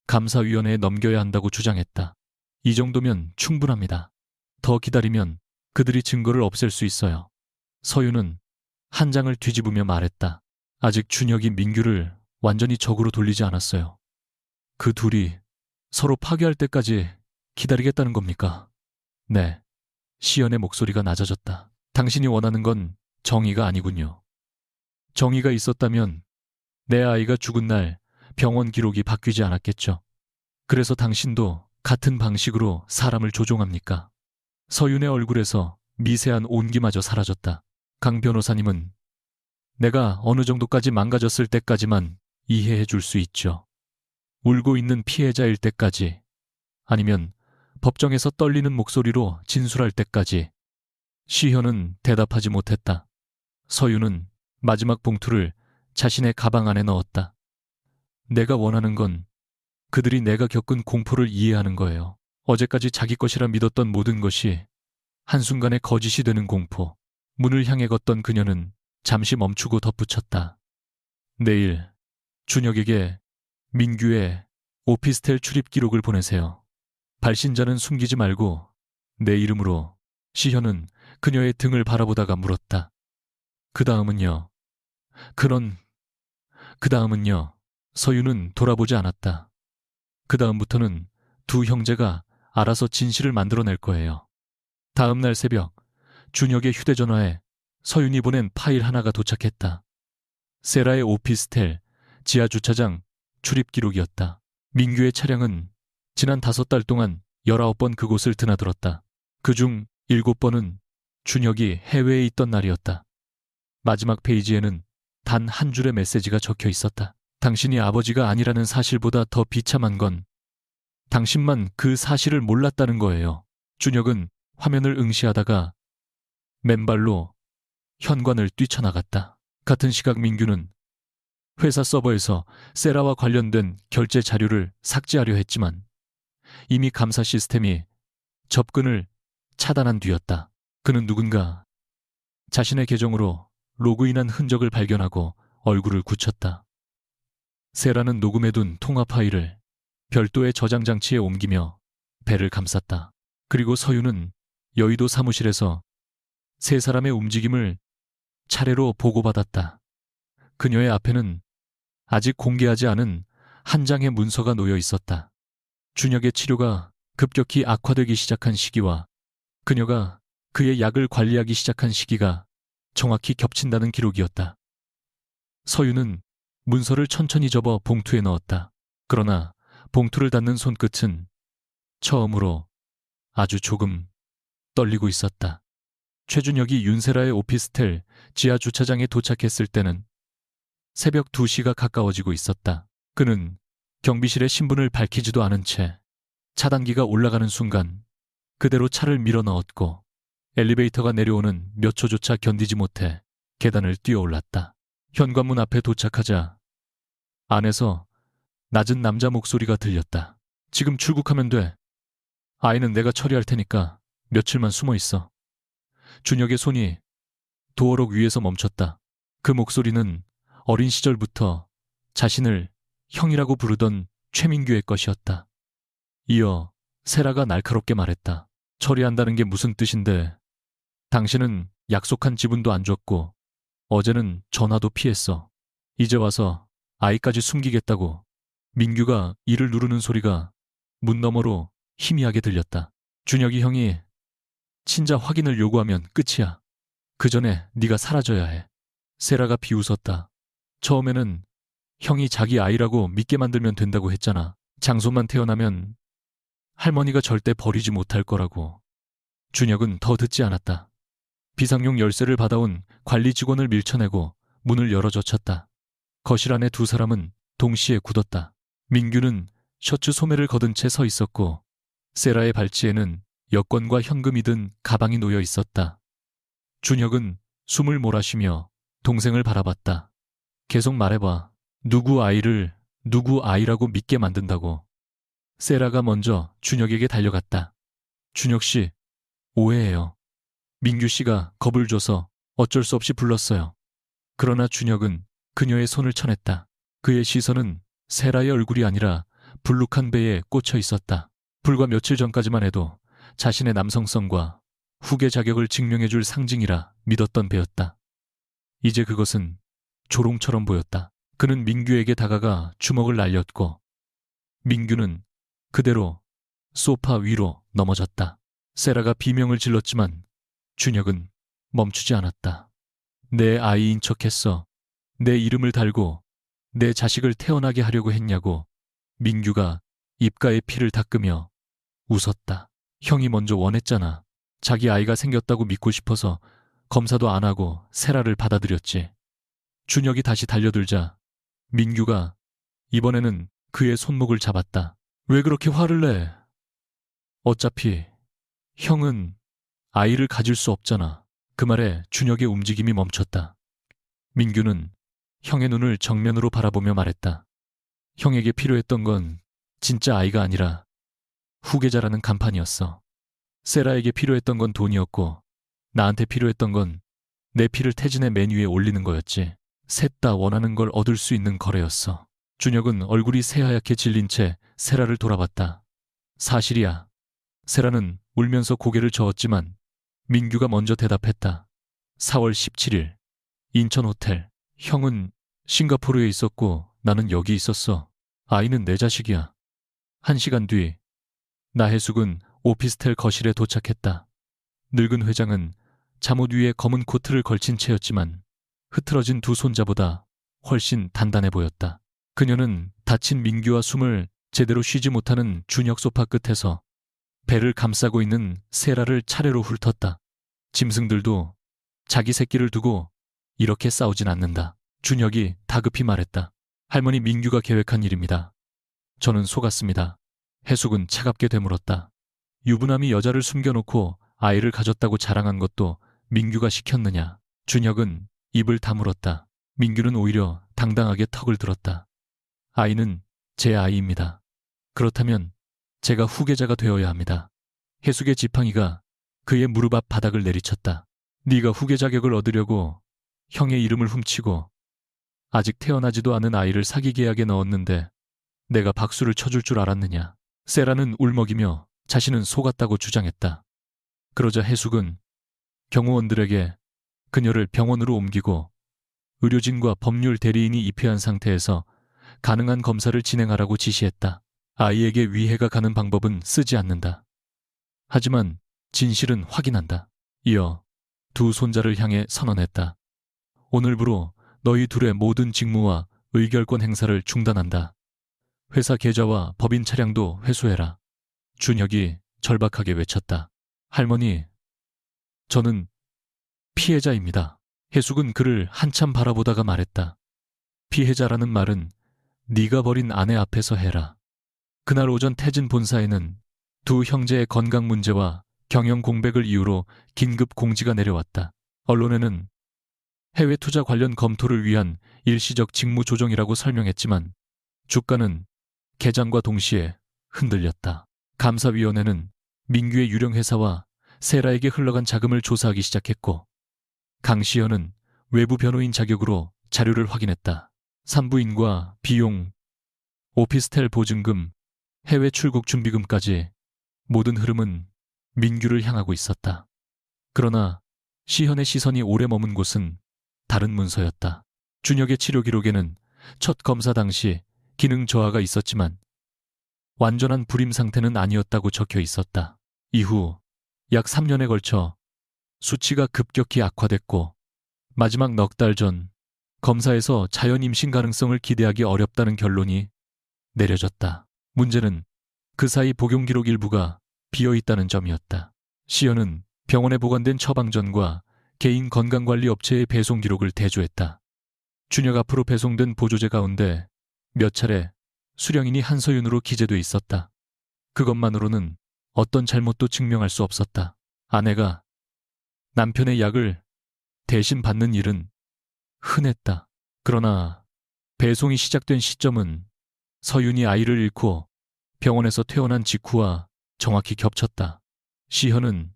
감사위원회에 넘겨야 한다고 주장했다. 이 정도면 충분합니다. 더 기다리면 그들이 증거를 없앨 수 있어요. 서윤은 한 장을 뒤집으며 말했다. 아직 준혁이 민규를 완전히 적으로 돌리지 않았어요. 그 둘이 서로 파괴할 때까지 기다리겠다는 겁니까? 네. 시연의 목소리가 낮아졌다. 당신이 원하는 건 정의가 아니군요. 정의가 있었다면 내 아이가 죽은 날 병원 기록이 바뀌지 않았겠죠. 그래서 당신도 같은 방식으로 사람을 조종합니까? 서윤의 얼굴에서 미세한 온기마저 사라졌다. 강 변호사님은 내가 어느 정도까지 망가졌을 때까지만 이해해 줄 수 있죠. 울고 있는 피해자일 때까지, 아니면 법정에서 떨리는 목소리로 진술할 때까지. 시현은 대답하지 못했다. 서윤은 마지막 봉투를 자신의 가방 안에 넣었다. 내가 원하는 건 그들이 내가 겪은 공포를 이해하는 거예요. 어제까지 자기 것이라 믿었던 모든 것이 한순간에 거짓이 되는 공포. 문을 향해 걷던 그녀는 잠시 멈추고 덧붙였다. 내일 준혁에게 민규의 오피스텔 출입 기록을 보내세요. 발신자는 숨기지 말고 내 이름으로. 시현은 그녀의 등을 바라보다가 물었다. 그 다음은요? 그 다음은요? 서윤은 돌아보지 않았다. 그 다음부터는 두 형제가 알아서 진실을 만들어낼 거예요. 다음 날 새벽, 준혁의 휴대전화에 서윤이 보낸 파일 하나가 도착했다. 세라의 오피스텔 지하주차장 출입 기록이었다. 민규의 차량은 지난 5달 동안 19번 그곳을 드나들었다. 그중 7번은 준혁이 해외에 있던 날이었다. 마지막 페이지에는 단 한 줄의 메시지가 적혀 있었다. 당신이 아버지가 아니라는 사실보다 더 비참한 건 당신만 그 사실을 몰랐다는 거예요. 준혁은 화면을 응시하다가 맨발로 현관을 뛰쳐나갔다. 같은 시각 민규는 회사 서버에서 세라와 관련된 결제 자료를 삭제하려 했지만 이미 감사 시스템이 접근을 차단한 뒤였다. 그는 누군가 자신의 계정으로 로그인한 흔적을 발견하고 얼굴을 굳혔다. 세라는 녹음해둔 통화 파일을 별도의 저장 장치에 옮기며 배를 감쌌다. 그리고 서유는 여의도 사무실에서 세 사람의 움직임을 차례로 보고받았다. 그녀의 앞에는 아직 공개하지 않은 한 장의 문서가 놓여 있었다. 준혁의 치료가 급격히 악화되기 시작한 시기와 그녀가 그의 약을 관리하기 시작한 시기가 정확히 겹친다는 기록이었다. 서유는 문서를 천천히 접어 봉투에 넣었다. 그러나 봉투를 닫는 손끝은 처음으로 아주 조금 떨리고 있었다. 최준혁이 윤세라의 오피스텔 지하 주차장에 도착했을 때는 새벽 2시가 가까워지고 있었다. 그는 경비실의 신분을 밝히지도 않은 채 차단기가 올라가는 순간 그대로 차를 밀어 넣었고 엘리베이터가 내려오는 몇 초조차 견디지 못해 계단을 뛰어올랐다. 현관문 앞에 도착하자 안에서 낮은 남자 목소리가 들렸다. 지금 출국하면 돼. 아이는 내가 처리할 테니까 며칠만 숨어 있어. 준혁의 손이 도어록 위에서 멈췄다. 그 목소리는 어린 시절부터 자신을 형이라고 부르던 최민규의 것이었다. 이어 세라가 날카롭게 말했다. 처리한다는 게 무슨 뜻인데 당신은 약속한 지분도 안 줬고 어제는 전화도 피했어. 이제 와서 아이까지 숨기겠다고. 민규가 이를 누르는 소리가 문 너머로 희미하게 들렸다. 준혁이 형이 친자 확인을 요구하면 끝이야. 그 전에 네가 사라져야 해. 세라가 비웃었다. 처음에는 형이 자기 아이라고 믿게 만들면 된다고 했잖아. 장손만 태어나면 할머니가 절대 버리지 못할 거라고. 준혁은 더 듣지 않았다. 비상용 열쇠를 받아온 관리 직원을 밀쳐내고 문을 열어젖혔다. 거실 안에 두 사람은 동시에 굳었다. 민규는 셔츠 소매를 걷은 채 서 있었고 세라의 발치에는 여권과 현금이 든 가방이 놓여 있었다. 준혁은 숨을 몰아쉬며 동생을 바라봤다. 계속 말해봐. 누구 아이라고 믿게 만든다고. 세라가 먼저 준혁에게 달려갔다. 준혁 씨, 오해해요. 민규 씨가 겁을 줘서 어쩔 수 없이 불렀어요. 그러나 준혁은 그녀의 손을 쳐냈다. 그의 시선은 세라의 얼굴이 아니라 불룩한 배에 꽂혀 있었다. 불과 며칠 전까지만 해도 자신의 남성성과 후계 자격을 증명해줄 상징이라 믿었던 배였다. 이제 그것은 조롱처럼 보였다. 그는 민규에게 다가가 주먹을 날렸고 민규는 그대로 소파 위로 넘어졌다. 세라가 비명을 질렀지만 준혁은 멈추지 않았다. 내 아이인 척했어. 내 이름을 달고 내 자식을 태어나게 하려고 했냐고. 민규가 입가에 피를 닦으며 웃었다. 형이 먼저 원했잖아. 자기 아이가 생겼다고 믿고 싶어서 검사도 안 하고 세라를 받아들였지. 준혁이 다시 달려들자 민규가 이번에는 그의 손목을 잡았다. 왜 그렇게 화를 내? 어차피 형은 아이를 가질 수 없잖아. 그 말에 준혁의 움직임이 멈췄다. 민규는 형의 눈을 정면으로 바라보며 말했다. 형에게 필요했던 건 진짜 아이가 아니라 후계자라는 간판이었어. 세라에게 필요했던 건 돈이었고 나한테 필요했던 건 내 피를 태진의 맨 위에 올리는 거였지. 셋 다 원하는 걸 얻을 수 있는 거래였어. 준혁은 얼굴이 새하얗게 질린 채 세라를 돌아봤다. 사실이야. 세라는 울면서 고개를 저었지만 민규가 먼저 대답했다. 4월 17일 인천 호텔. 형은 싱가포르에 있었고 나는 여기 있었어. 아이는 내 자식이야. 1시간 뒤 나혜숙은 오피스텔 거실에 도착했다. 늙은 회장은 잠옷 위에 검은 코트를 걸친 채였지만 흐트러진 두 손자보다 훨씬 단단해 보였다. 그녀는 다친 민규와 숨을 제대로 쉬지 못하는 준혁 소파 끝에서 배를 감싸고 있는 세라를 차례로 훑었다. 짐승들도 자기 새끼를 두고 이렇게 싸우진 않는다. 준혁이 다급히 말했다. 할머니, 민규가 계획한 일입니다. 저는 속았습니다. 해숙은 차갑게 되물었다. 유부남이 여자를 숨겨놓고 아이를 가졌다고 자랑한 것도 민규가 시켰느냐. 준혁은 입을 다물었다. 민규는 오히려 당당하게 턱을 들었다. 아이는 제 아이입니다. 그렇다면 제가 후계자가 되어야 합니다. 해숙의 지팡이가 그의 무릎 앞 바닥을 내리쳤다. 네가 후계 자격을 얻으려고 형의 이름을 훔치고 아직 태어나지도 않은 아이를 사기 계약에 넣었는데 내가 박수를 쳐줄 줄 알았느냐. 세라는 울먹이며 자신은 속았다고 주장했다. 그러자 해숙은 경호원들에게 그녀를 병원으로 옮기고 의료진과 법률 대리인이 입회한 상태에서 가능한 검사를 진행하라고 지시했다. 아이에게 위해가 가는 방법은 쓰지 않는다. 하지만 진실은 확인한다. 이어 두 손자를 향해 선언했다. 오늘부로 너희 둘의 모든 직무와 의결권 행사를 중단한다. 회사 계좌와 법인 차량도 회수해라. 준혁이 절박하게 외쳤다. 할머니, 저는 피해자입니다. 해숙은 그를 한참 바라보다가 말했다. 피해자라는 말은 네가 버린 아내 앞에서 해라. 그날 오전 태진 본사에는 두 형제의 건강 문제와 경영 공백을 이유로 긴급 공지가 내려왔다. 언론에는 해외 투자 관련 검토를 위한 일시적 직무 조정이라고 설명했지만 주가는 개장과 동시에 흔들렸다. 감사위원회는 민규의 유령 회사와 세라에게 흘러간 자금을 조사하기 시작했고 강시현은 외부 변호인 자격으로 자료를 확인했다. 산부인과 비용, 오피스텔 보증금, 해외 출국 준비금까지 모든 흐름은 민규를 향하고 있었다. 그러나 시현의 시선이 오래 머문 곳은 다른 문서였다. 준혁의 치료 기록에는 첫 검사 당시 기능 저하가 있었지만 완전한 불임 상태는 아니었다고 적혀 있었다. 이후 약 3년에 걸쳐 수치가 급격히 악화됐고 마지막 넉 달 전 검사에서 자연 임신 가능성을 기대하기 어렵다는 결론이 내려졌다. 문제는 그 사이 복용 기록 일부가 비어있다는 점이었다. 시연은 병원에 보관된 처방전과 개인 건강관리 업체의 배송 기록을 대조했다. 준혁 앞으로 배송된 보조제 가운데 몇 차례 수령인이 한서윤으로 기재돼 있었다. 그것만으로는 어떤 잘못도 증명할 수 없었다. 아내가 남편의 약을 대신 받는 일은 흔했다. 그러나 배송이 시작된 시점은 서윤이 아이를 잃고 병원에서 퇴원한 직후와 정확히 겹쳤다. 시현은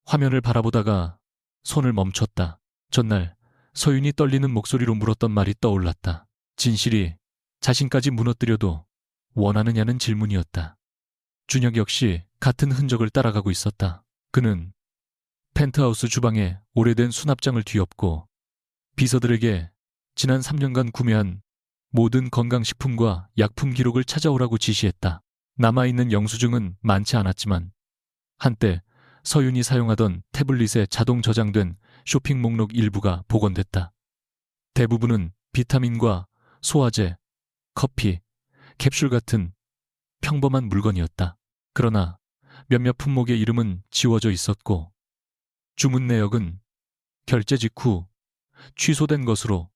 화면을 바라보다가 손을 멈췄다. 전날 서윤이 떨리는 목소리로 물었던 말이 떠올랐다. 진실이 자신까지 무너뜨려도 원하느냐는 질문이었다. 준혁 역시 같은 흔적을 따라가고 있었다. 그는 펜트하우스 주방에 오래된 수납장을 뒤엎고 비서들에게 지난 3년간 구매한 모든 건강식품과 약품 기록을 찾아오라고 지시했다. 남아있는 영수증은 많지 않았지만 한때 서윤이 사용하던 태블릿에 자동 저장된 쇼핑 목록 일부가 복원됐다. 대부분은 비타민과 소화제, 커피, 캡슐 같은 평범한 물건이었다. 그러나 몇몇 품목의 이름은 지워져 있었고 주문 내역은 결제 직후 취소된 것으로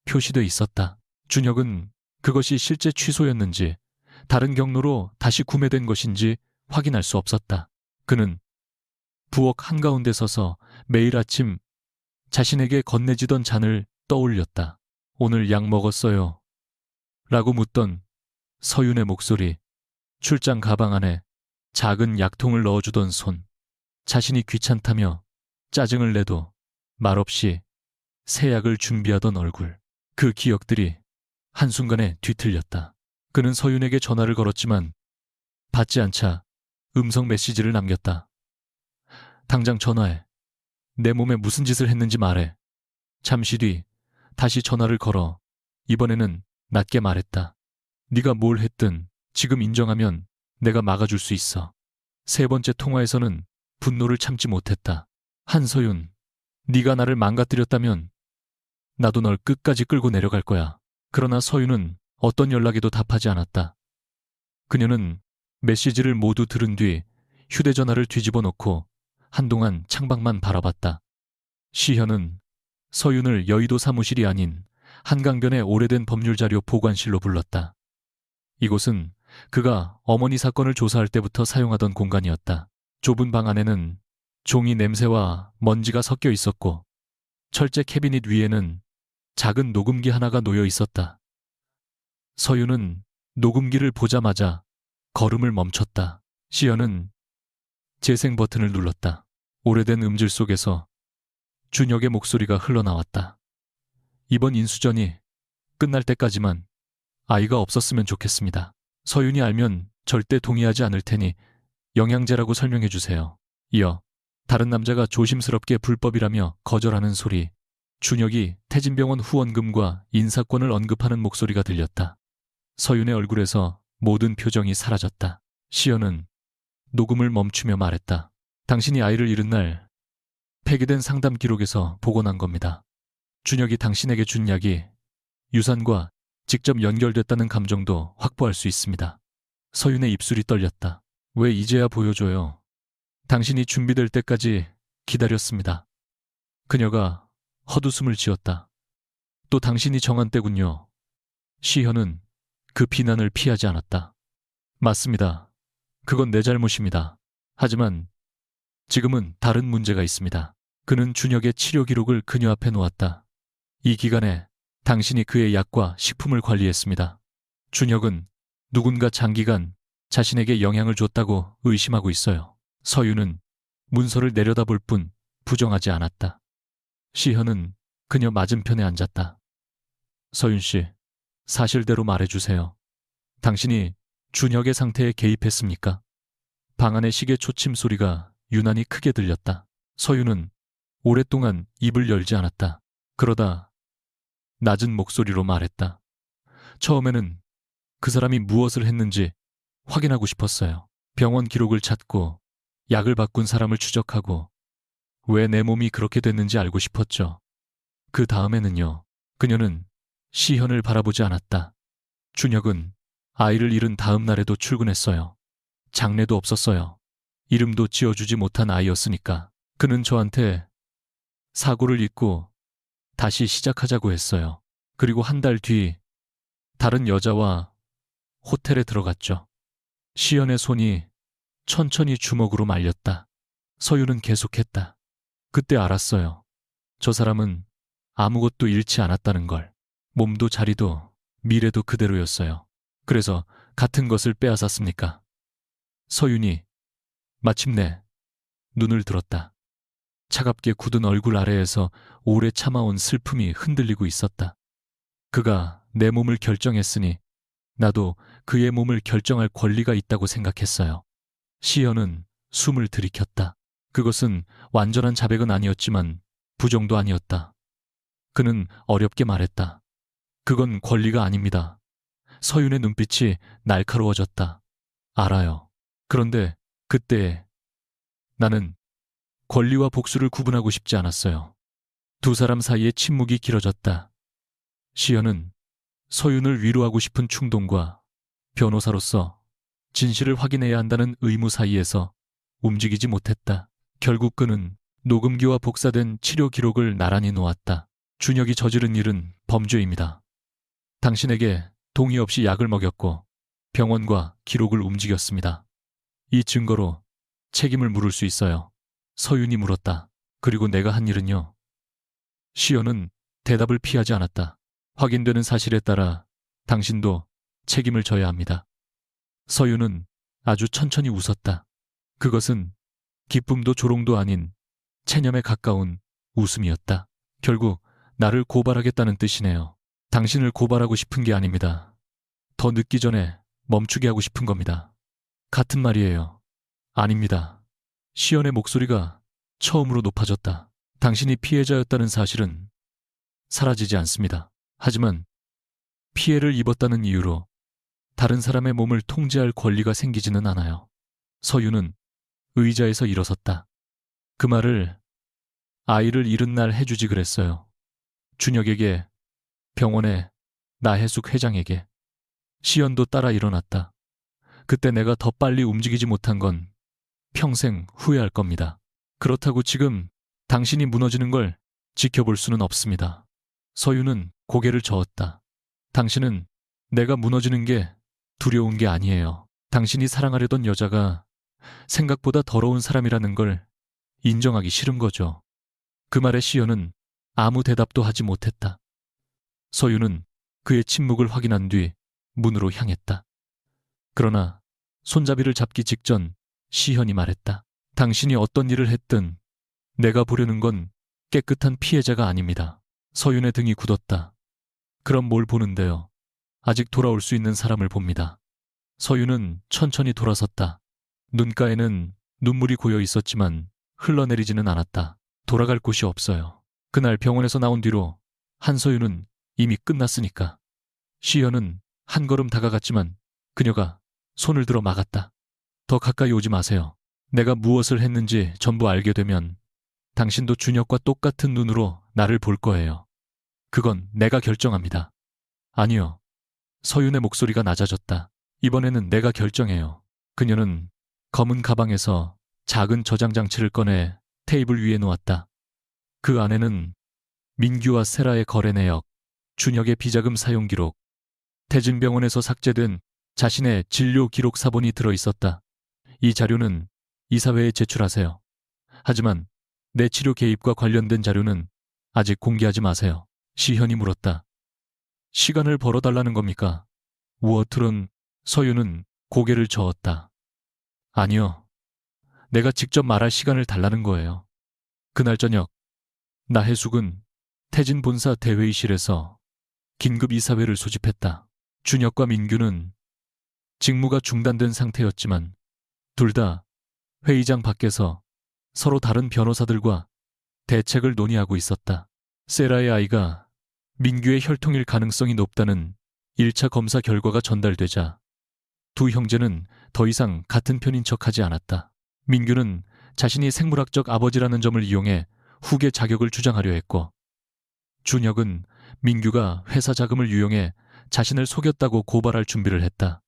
표시돼 있었다. 준혁은 그것이 실제 취소였는지 다른 경로로 다시 구매된 것인지 확인할 수 없었다. 그는 부엌 한가운데 서서 매일 아침 자신에게 건네지던 잔을 떠올렸다. 오늘 약 먹었어요? 라고 묻던 서윤의 목소리, 출장 가방 안에 작은 약통을 넣어주던 손, 자신이 귀찮다며 짜증을 내도 말없이 새 약을 준비하던 얼굴, 그 기억들이 한순간에 뒤틀렸다. 그는 서윤에게 전화를 걸었지만 받지 않자 음성 메시지를 남겼다. 당장 전화해. 내 몸에 무슨 짓을 했는지 말해. 잠시 뒤 다시 전화를 걸어 이번에는 낮게 말했다. 네가 뭘 했든 지금 인정하면 내가 막아줄 수 있어. 세 번째 통화에서는 분노를 참지 못했다. 한서윤, 네가 나를 망가뜨렸다면 나도 널 끝까지 끌고 내려갈 거야. 그러나 서윤은 어떤 연락에도 답하지 않았다. 그녀는 메시지를 모두 들은 뒤 휴대전화를 뒤집어 놓고 한동안 창밖만 바라봤다. 시현은 서윤을 여의도 사무실이 아닌 한강변의 오래된 법률자료 보관실로 불렀다. 이곳은 그가 어머니 사건을 조사할 때부터 사용하던 공간이었다. 좁은 방 안에는 종이 냄새와 먼지가 섞여 있었고 철제 캐비닛 위에는 작은 녹음기 하나가 놓여 있었다. 서윤은 녹음기를 보자마자 걸음을 멈췄다. 시연은 재생 버튼을 눌렀다. 오래된 음질 속에서 준혁의 목소리가 흘러나왔다. 이번 인수전이 끝날 때까지만 아이가 없었으면 좋겠습니다. 서윤이 알면 절대 동의하지 않을 테니 영양제라고 설명해 주세요. 이어 다른 남자가 조심스럽게 불법이라며 거절하는 소리, 준혁이 태진병원 후원금과 인사권을 언급하는 목소리가 들렸다. 서윤의 얼굴에서 모든 표정이 사라졌다. 시연은 녹음을 멈추며 말했다. 당신이 아이를 잃은 날 폐기된 상담 기록에서 복원한 겁니다. 준혁이 당신에게 준 약이 유산과 직접 연결됐다는 감정도 확보할 수 있습니다. 서윤의 입술이 떨렸다. 왜 이제야 보여줘요? 당신이 준비될 때까지 기다렸습니다. 그녀가 헛웃음을 지었다. 또 당신이 정한 때군요. 시현은 그 비난을 피하지 않았다. 맞습니다. 그건 내 잘못입니다. 하지만 지금은 다른 문제가 있습니다. 그는 준혁의 치료 기록을 그녀 앞에 놓았다. 이 기간에 당신이 그의 약과 식품을 관리했습니다. 준혁은 누군가 장기간 자신에게 영향을 줬다고 의심하고 있어요. 서윤은 문서를 내려다볼 뿐 부정하지 않았다. 시현은 그녀 맞은편에 앉았다. 서윤 씨, 사실대로 말해주세요. 당신이 준혁의 상태에 개입했습니까? 방 안의 시계 초침 소리가 유난히 크게 들렸다. 서윤은 오랫동안 입을 열지 않았다. 그러다 낮은 목소리로 말했다. 처음에는 그 사람이 무엇을 했는지 확인하고 싶었어요. 병원 기록을 찾고 약을 바꾼 사람을 추적하고 왜 내 몸이 그렇게 됐는지 알고 싶었죠. 그 다음에는요. 그녀는 시현을 바라보지 않았다. 준혁은 아이를 잃은 다음 날에도 출근했어요. 장례도 없었어요. 이름도 지어주지 못한 아이였으니까. 그는 저한테 사고를 잊고 다시 시작하자고 했어요. 그리고 한 달 뒤 다른 여자와 호텔에 들어갔죠. 시연의 손이 천천히 주먹으로 말렸다. 서윤은 계속했다. 그때 알았어요. 저 사람은 아무것도 잃지 않았다는 걸. 몸도 자리도 미래도 그대로였어요. 그래서 같은 것을 빼앗았습니까? 서윤이 마침내 눈을 들었다. 차갑게 굳은 얼굴 아래에서 오래 참아온 슬픔이 흔들리고 있었다. 그가 내 몸을 결정했으니 나도 그의 몸을 결정할 권리가 있다고 생각했어요. 시연은 숨을 들이켰다. 그것은 완전한 자백은 아니었지만 부정도 아니었다. 그는 어렵게 말했다. 그건 권리가 아닙니다. 서윤의 눈빛이 날카로워졌다. 알아요. 그런데 그때 나는 권리와 복수를 구분하고 싶지 않았어요. 두 사람 사이의 침묵이 길어졌다. 시연은 서윤을 위로하고 싶은 충동과 변호사로서 진실을 확인해야 한다는 의무 사이에서 움직이지 못했다. 결국 그는 녹음기와 복사된 치료 기록을 나란히 놓았다. 준혁이 저지른 일은 범죄입니다. 당신에게 동의 없이 약을 먹였고 병원과 기록을 움직였습니다. 이 증거로 책임을 물을 수 있어요. 서윤이 물었다. 그리고 내가 한 일은요? 시연은 대답을 피하지 않았다. 확인되는 사실에 따라 당신도 책임을 져야 합니다. 서윤은 아주 천천히 웃었다. 그것은 기쁨도 조롱도 아닌 체념에 가까운 웃음이었다. 결국 나를 고발하겠다는 뜻이네요. 당신을 고발하고 싶은 게 아닙니다. 더 늦기 전에 멈추게 하고 싶은 겁니다. 같은 말이에요. 아닙니다. 시연의 목소리가 처음으로 높아졌다. 당신이 피해자였다는 사실은 사라지지 않습니다. 하지만 피해를 입었다는 이유로 다른 사람의 몸을 통제할 권리가 생기지는 않아요. 서윤은 의자에서 일어섰다. 그 말을 아이를 잃은 날 해주지 그랬어요. 준혁에게, 병원에, 나혜숙 회장에게. 시연도 따라 일어났다. 그때 내가 더 빨리 움직이지 못한 건 평생 후회할 겁니다. 그렇다고 지금 당신이 무너지는 걸 지켜볼 수는 없습니다. 서윤은 고개를 저었다. 당신은 내가 무너지는 게 두려운 게 아니에요. 당신이 사랑하려던 여자가 생각보다 더러운 사람이라는 걸 인정하기 싫은 거죠. 그 말에 시연은 아무 대답도 하지 못했다. 서윤은 그의 침묵을 확인한 뒤 문으로 향했다. 그러나 손잡이를 잡기 직전 시현이 말했다. 당신이 어떤 일을 했든 내가 보려는 건 깨끗한 피해자가 아닙니다. 서윤의 등이 굳었다. 그럼 뭘 보는데요? 아직 돌아올 수 있는 사람을 봅니다. 서윤은 천천히 돌아섰다. 눈가에는 눈물이 고여 있었지만 흘러내리지는 않았다. 돌아갈 곳이 없어요. 그날 병원에서 나온 뒤로 한서윤은 이미 끝났으니까. 시현은 한 걸음 다가갔지만 그녀가 손을 들어 막았다. 더 가까이 오지 마세요. 내가 무엇을 했는지 전부 알게 되면 당신도 준혁과 똑같은 눈으로 나를 볼 거예요. 그건 내가 결정합니다. 아니요. 서윤의 목소리가 낮아졌다. 이번에는 내가 결정해요. 그녀는 검은 가방에서 작은 저장 장치를 꺼내 테이블 위에 놓았다. 그 안에는 민규와 세라의 거래 내역, 준혁의 비자금 사용 기록, 태진병원에서 삭제된 자신의 진료 기록 사본이 들어 있었다. 이 자료는 이사회에 제출하세요. 하지만 내 치료 개입과 관련된 자료는 아직 공개하지 마세요. 시현이 물었다. 시간을 벌어달라는 겁니까? 우어틀은 서윤은 고개를 저었다. 아니요. 내가 직접 말할 시간을 달라는 거예요. 그날 저녁 나혜숙은 태진 본사 대회의실에서 긴급 이사회를 소집했다. 준혁과 민규는 직무가 중단된 상태였지만 둘 다 회의장 밖에서 서로 다른 변호사들과 대책을 논의하고 있었다. 세라의 아이가 민규의 혈통일 가능성이 높다는 1차 검사 결과가 전달되자 두 형제는 더 이상 같은 편인 척하지 않았다. 민규는 자신이 생물학적 아버지라는 점을 이용해 후계 자격을 주장하려 했고, 준혁은 민규가 회사 자금을 유용해 자신을 속였다고 고발할 준비를 했다.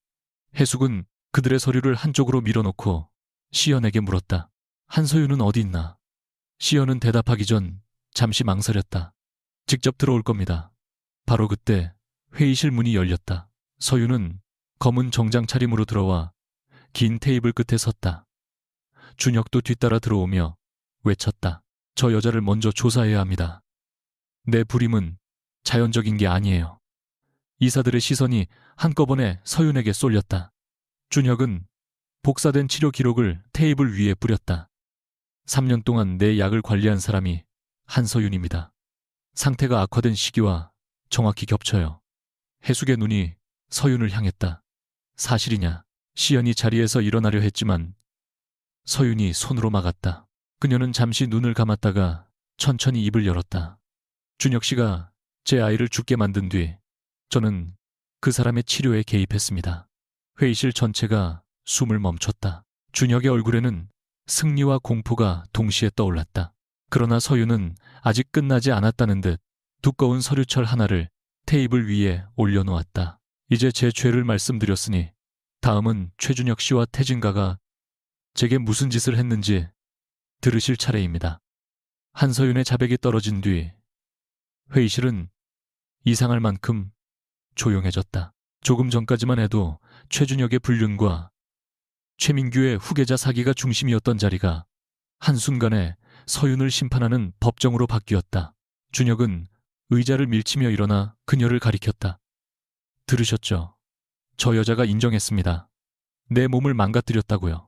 해숙은 그들의 서류를 한쪽으로 밀어놓고 시연에게 물었다. 한서윤은 어디 있나? 시연은 대답하기 전 잠시 망설였다. 직접 들어올 겁니다. 바로 그때 회의실 문이 열렸다. 서윤은 검은 정장 차림으로 들어와 긴 테이블 끝에 섰다. 준혁도 뒤따라 들어오며 외쳤다. 저 여자를 먼저 조사해야 합니다. 내 불임은 자연적인 게 아니에요. 이사들의 시선이 한꺼번에 서윤에게 쏠렸다. 준혁은 복사된 치료 기록을 테이블 위에 뿌렸다. 3년 동안 내 약을 관리한 사람이 한서윤입니다. 상태가 악화된 시기와 정확히 겹쳐요. 해숙의 눈이 서윤을 향했다. 사실이냐? 시연이 자리에서 일어나려 했지만 서윤이 손으로 막았다. 그녀는 잠시 눈을 감았다가 천천히 입을 열었다. 준혁 씨가 제 아이를 죽게 만든 뒤 저는 그 사람의 치료에 개입했습니다. 회의실 전체가 숨을 멈췄다. 준혁의 얼굴에는 승리와 공포가 동시에 떠올랐다. 그러나 서윤은 아직 끝나지 않았다는 듯 두꺼운 서류철 하나를 테이블 위에 올려놓았다. 이제 제 죄를 말씀드렸으니 다음은 최준혁 씨와 태진가가 제게 무슨 짓을 했는지 들으실 차례입니다. 한서윤의 자백이 떨어진 뒤 회의실은 이상할 만큼 조용해졌다. 조금 전까지만 해도 최준혁의 불륜과 최민규의 후계자 사기가 중심이었던 자리가 한순간에 서윤을 심판하는 법정으로 바뀌었다. 준혁은 의자를 밀치며 일어나 그녀를 가리켰다. 들으셨죠? 저 여자가 인정했습니다. 내 몸을 망가뜨렸다고요.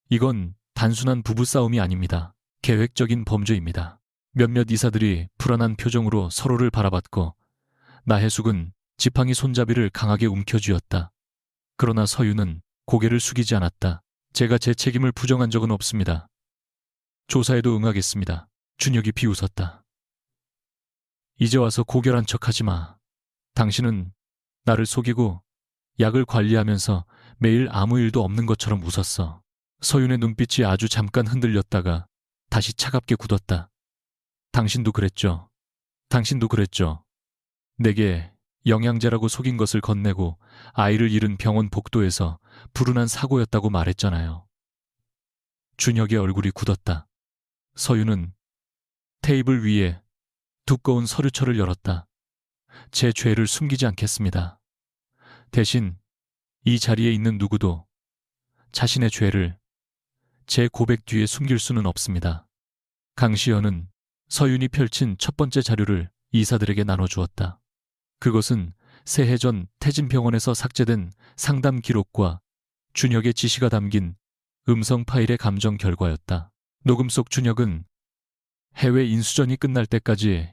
이건 단순한 부부싸움이 아닙니다. 계획적인 범죄입니다. 몇몇 이사들이 불안한 표정으로 서로를 바라봤고 나혜숙은 지팡이 손잡이를 강하게 움켜쥐었다. 그러나 서윤은 고개를 숙이지 않았다. 제가 제 책임을 부정한 적은 없습니다. 조사에도 응하겠습니다. 준혁이 비웃었다. 이제 와서 고결한 척하지 마. 당신은 나를 속이고 약을 관리하면서 매일 아무 일도 없는 것처럼 웃었어. 서윤의 눈빛이 아주 잠깐 흔들렸다가 다시 차갑게 굳었다. 당신도 그랬죠. 당신도 그랬죠. 내게 영양제라고 속인 것을 건네고 아이를 잃은 병원 복도에서 불운한 사고였다고 말했잖아요. 준혁의 얼굴이 굳었다. 서윤은 테이블 위에 두꺼운 서류철을 열었다. 제 죄를 숨기지 않겠습니다. 대신 이 자리에 있는 누구도 자신의 죄를 제 고백 뒤에 숨길 수는 없습니다. 강시연은 서윤이 펼친 첫 번째 자료를 이사들에게 나눠주었다. 그것은 새해 전 태진병원에서 삭제된 상담 기록과 준혁의 지시가 담긴 음성 파일의 감정 결과였다. 녹음 속 준혁은 해외 인수전이 끝날 때까지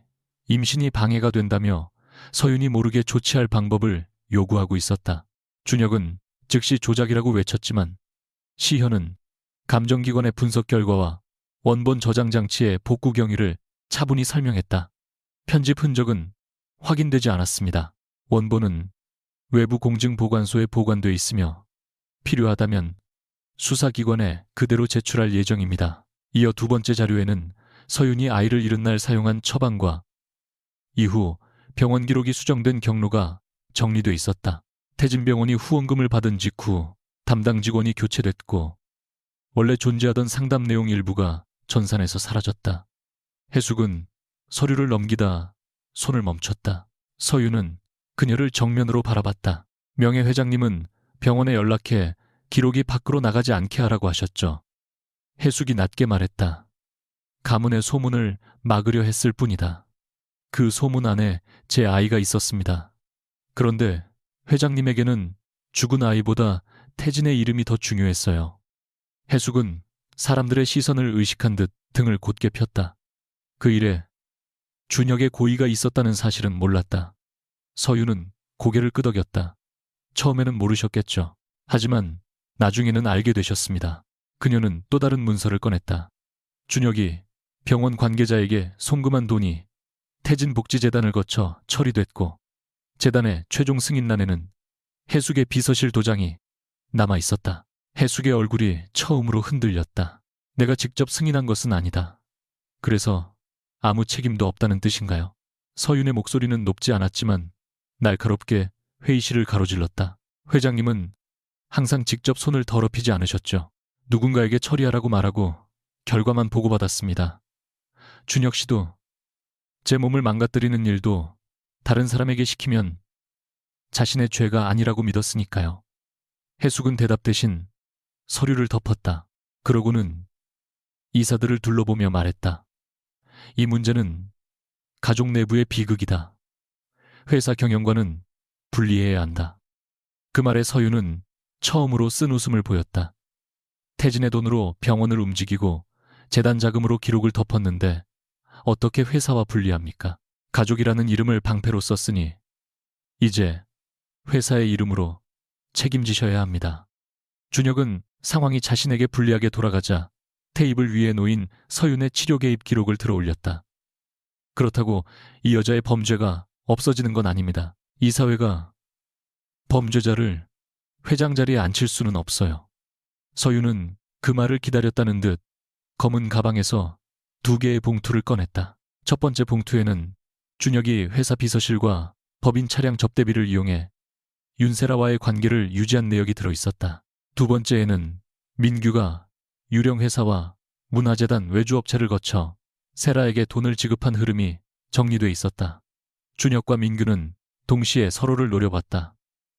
임신이 방해가 된다며 서윤이 모르게 조치할 방법을 요구하고 있었다. 준혁은 즉시 조작이라고 외쳤지만 시현은 감정기관의 분석 결과와 원본 저장 장치의 복구 경위를 차분히 설명했다. 편집 흔적은 확인되지 않았습니다. 원본은 외부 공증보관소에 보관돼 있으며 필요하다면 수사기관에 그대로 제출할 예정입니다. 이어 두 번째 자료에는 서윤이 아이를 잃은 날 사용한 처방과 이후 병원 기록이 수정된 경로가 정리돼 있었다. 태진병원이 후원금을 받은 직후 담당 직원이 교체됐고 원래 존재하던 상담 내용 일부가 전산에서 사라졌다. 해숙은 서류를 넘기다 손을 멈췄다. 서윤은 그녀를 정면으로 바라봤다. 명예 회장님은 병원에 연락해 기록이 밖으로 나가지 않게 하라고 하셨죠. 해숙이 낮게 말했다. 가문의 소문을 막으려 했을 뿐이다. 그 소문 안에 제 아이가 있었습니다. 그런데 회장님에게는 죽은 아이보다 태진의 이름이 더 중요했어요. 해숙은 사람들의 시선을 의식한 듯 등을 곧게 폈다. 그 일에 준혁의 고의가 있었다는 사실은 몰랐다. 서윤은 고개를 끄덕였다. 처음에는 모르셨겠죠. 하지만 나중에는 알게 되셨습니다. 그녀는 또 다른 문서를 꺼냈다. 준혁이 병원 관계자에게 송금한 돈이 태진복지재단을 거쳐 처리됐고 재단의 최종 승인란에는 해숙의 비서실 도장이 남아 있었다. 해숙의 얼굴이 처음으로 흔들렸다. 내가 직접 승인한 것은 아니다. 그래서 아무 책임도 없다는 뜻인가요? 서윤의 목소리는 높지 않았지만 날카롭게 회의실을 가로질렀다. 회장님은 항상 직접 손을 더럽히지 않으셨죠. 누군가에게 처리하라고 말하고 결과만 보고받았습니다. 준혁 씨도 제 몸을 망가뜨리는 일도 다른 사람에게 시키면 자신의 죄가 아니라고 믿었으니까요. 해숙은 대답 대신 서류를 덮었다. 그러고는 이사들을 둘러보며 말했다. 이 문제는 가족 내부의 비극이다. 회사 경영과는 분리해야 한다. 그 말에 서윤은 처음으로 쓴 웃음을 보였다. 태진의 돈으로 병원을 움직이고 재단 자금으로 기록을 덮었는데 어떻게 회사와 분리합니까? 가족이라는 이름을 방패로 썼으니 이제 회사의 이름으로 책임지셔야 합니다. 준혁은 상황이 자신에게 불리하게 돌아가자 테이블 위에 놓인 서윤의 치료 개입 기록을 들어 올렸다. 그렇다고 이 여자의 범죄가 없어지는 건 아닙니다. 이 사회가 범죄자를 회장 자리에 앉힐 수는 없어요. 서윤은 그 말을 기다렸다는 듯 검은 가방에서 2개의 봉투를 꺼냈다. 첫 번째 봉투에는 준혁이 회사 비서실과 법인 차량 접대비를 이용해 윤세라와의 관계를 유지한 내역이 들어있었다. 두 번째에는 민규가 유령회사와 문화재단 외주업체를 거쳐 세라에게 돈을 지급한 흐름이 정리돼 있었다. 준혁과 민규는 동시에 서로를 노려봤다.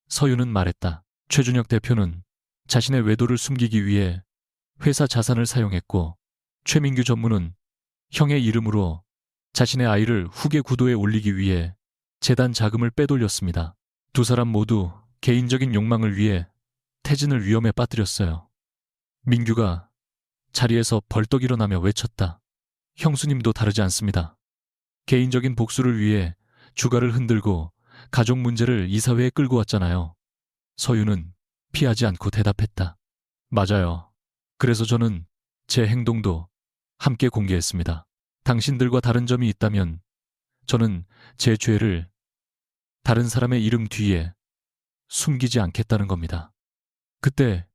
서윤은 말했다. 최준혁 대표는 자신의 외도를 숨기기 위해 회사 자산을 사용했고 최민규 전무는 형의 이름으로 자신의 아이를 후계 구도에 올리기 위해 재단 자금을 빼돌렸습니다. 두 사람 모두 개인적인 욕망을 위해 태진을 위험에 빠뜨렸어요. 민규가 자리에서 벌떡 일어나며 외쳤다. 형수님도 다르지 않습니다. 개인적인 복수를 위해 주가를 흔들고 가족 문제를 이사회에 끌고 왔잖아요. 서윤은 피하지 않고 대답했다. 맞아요. 그래서 저는 제 행동도 함께 공개했습니다. 당신들과 다른 점이 있다면 저는 제 죄를 다른 사람의 이름 뒤에 숨기지 않겠다는 겁니다. 그때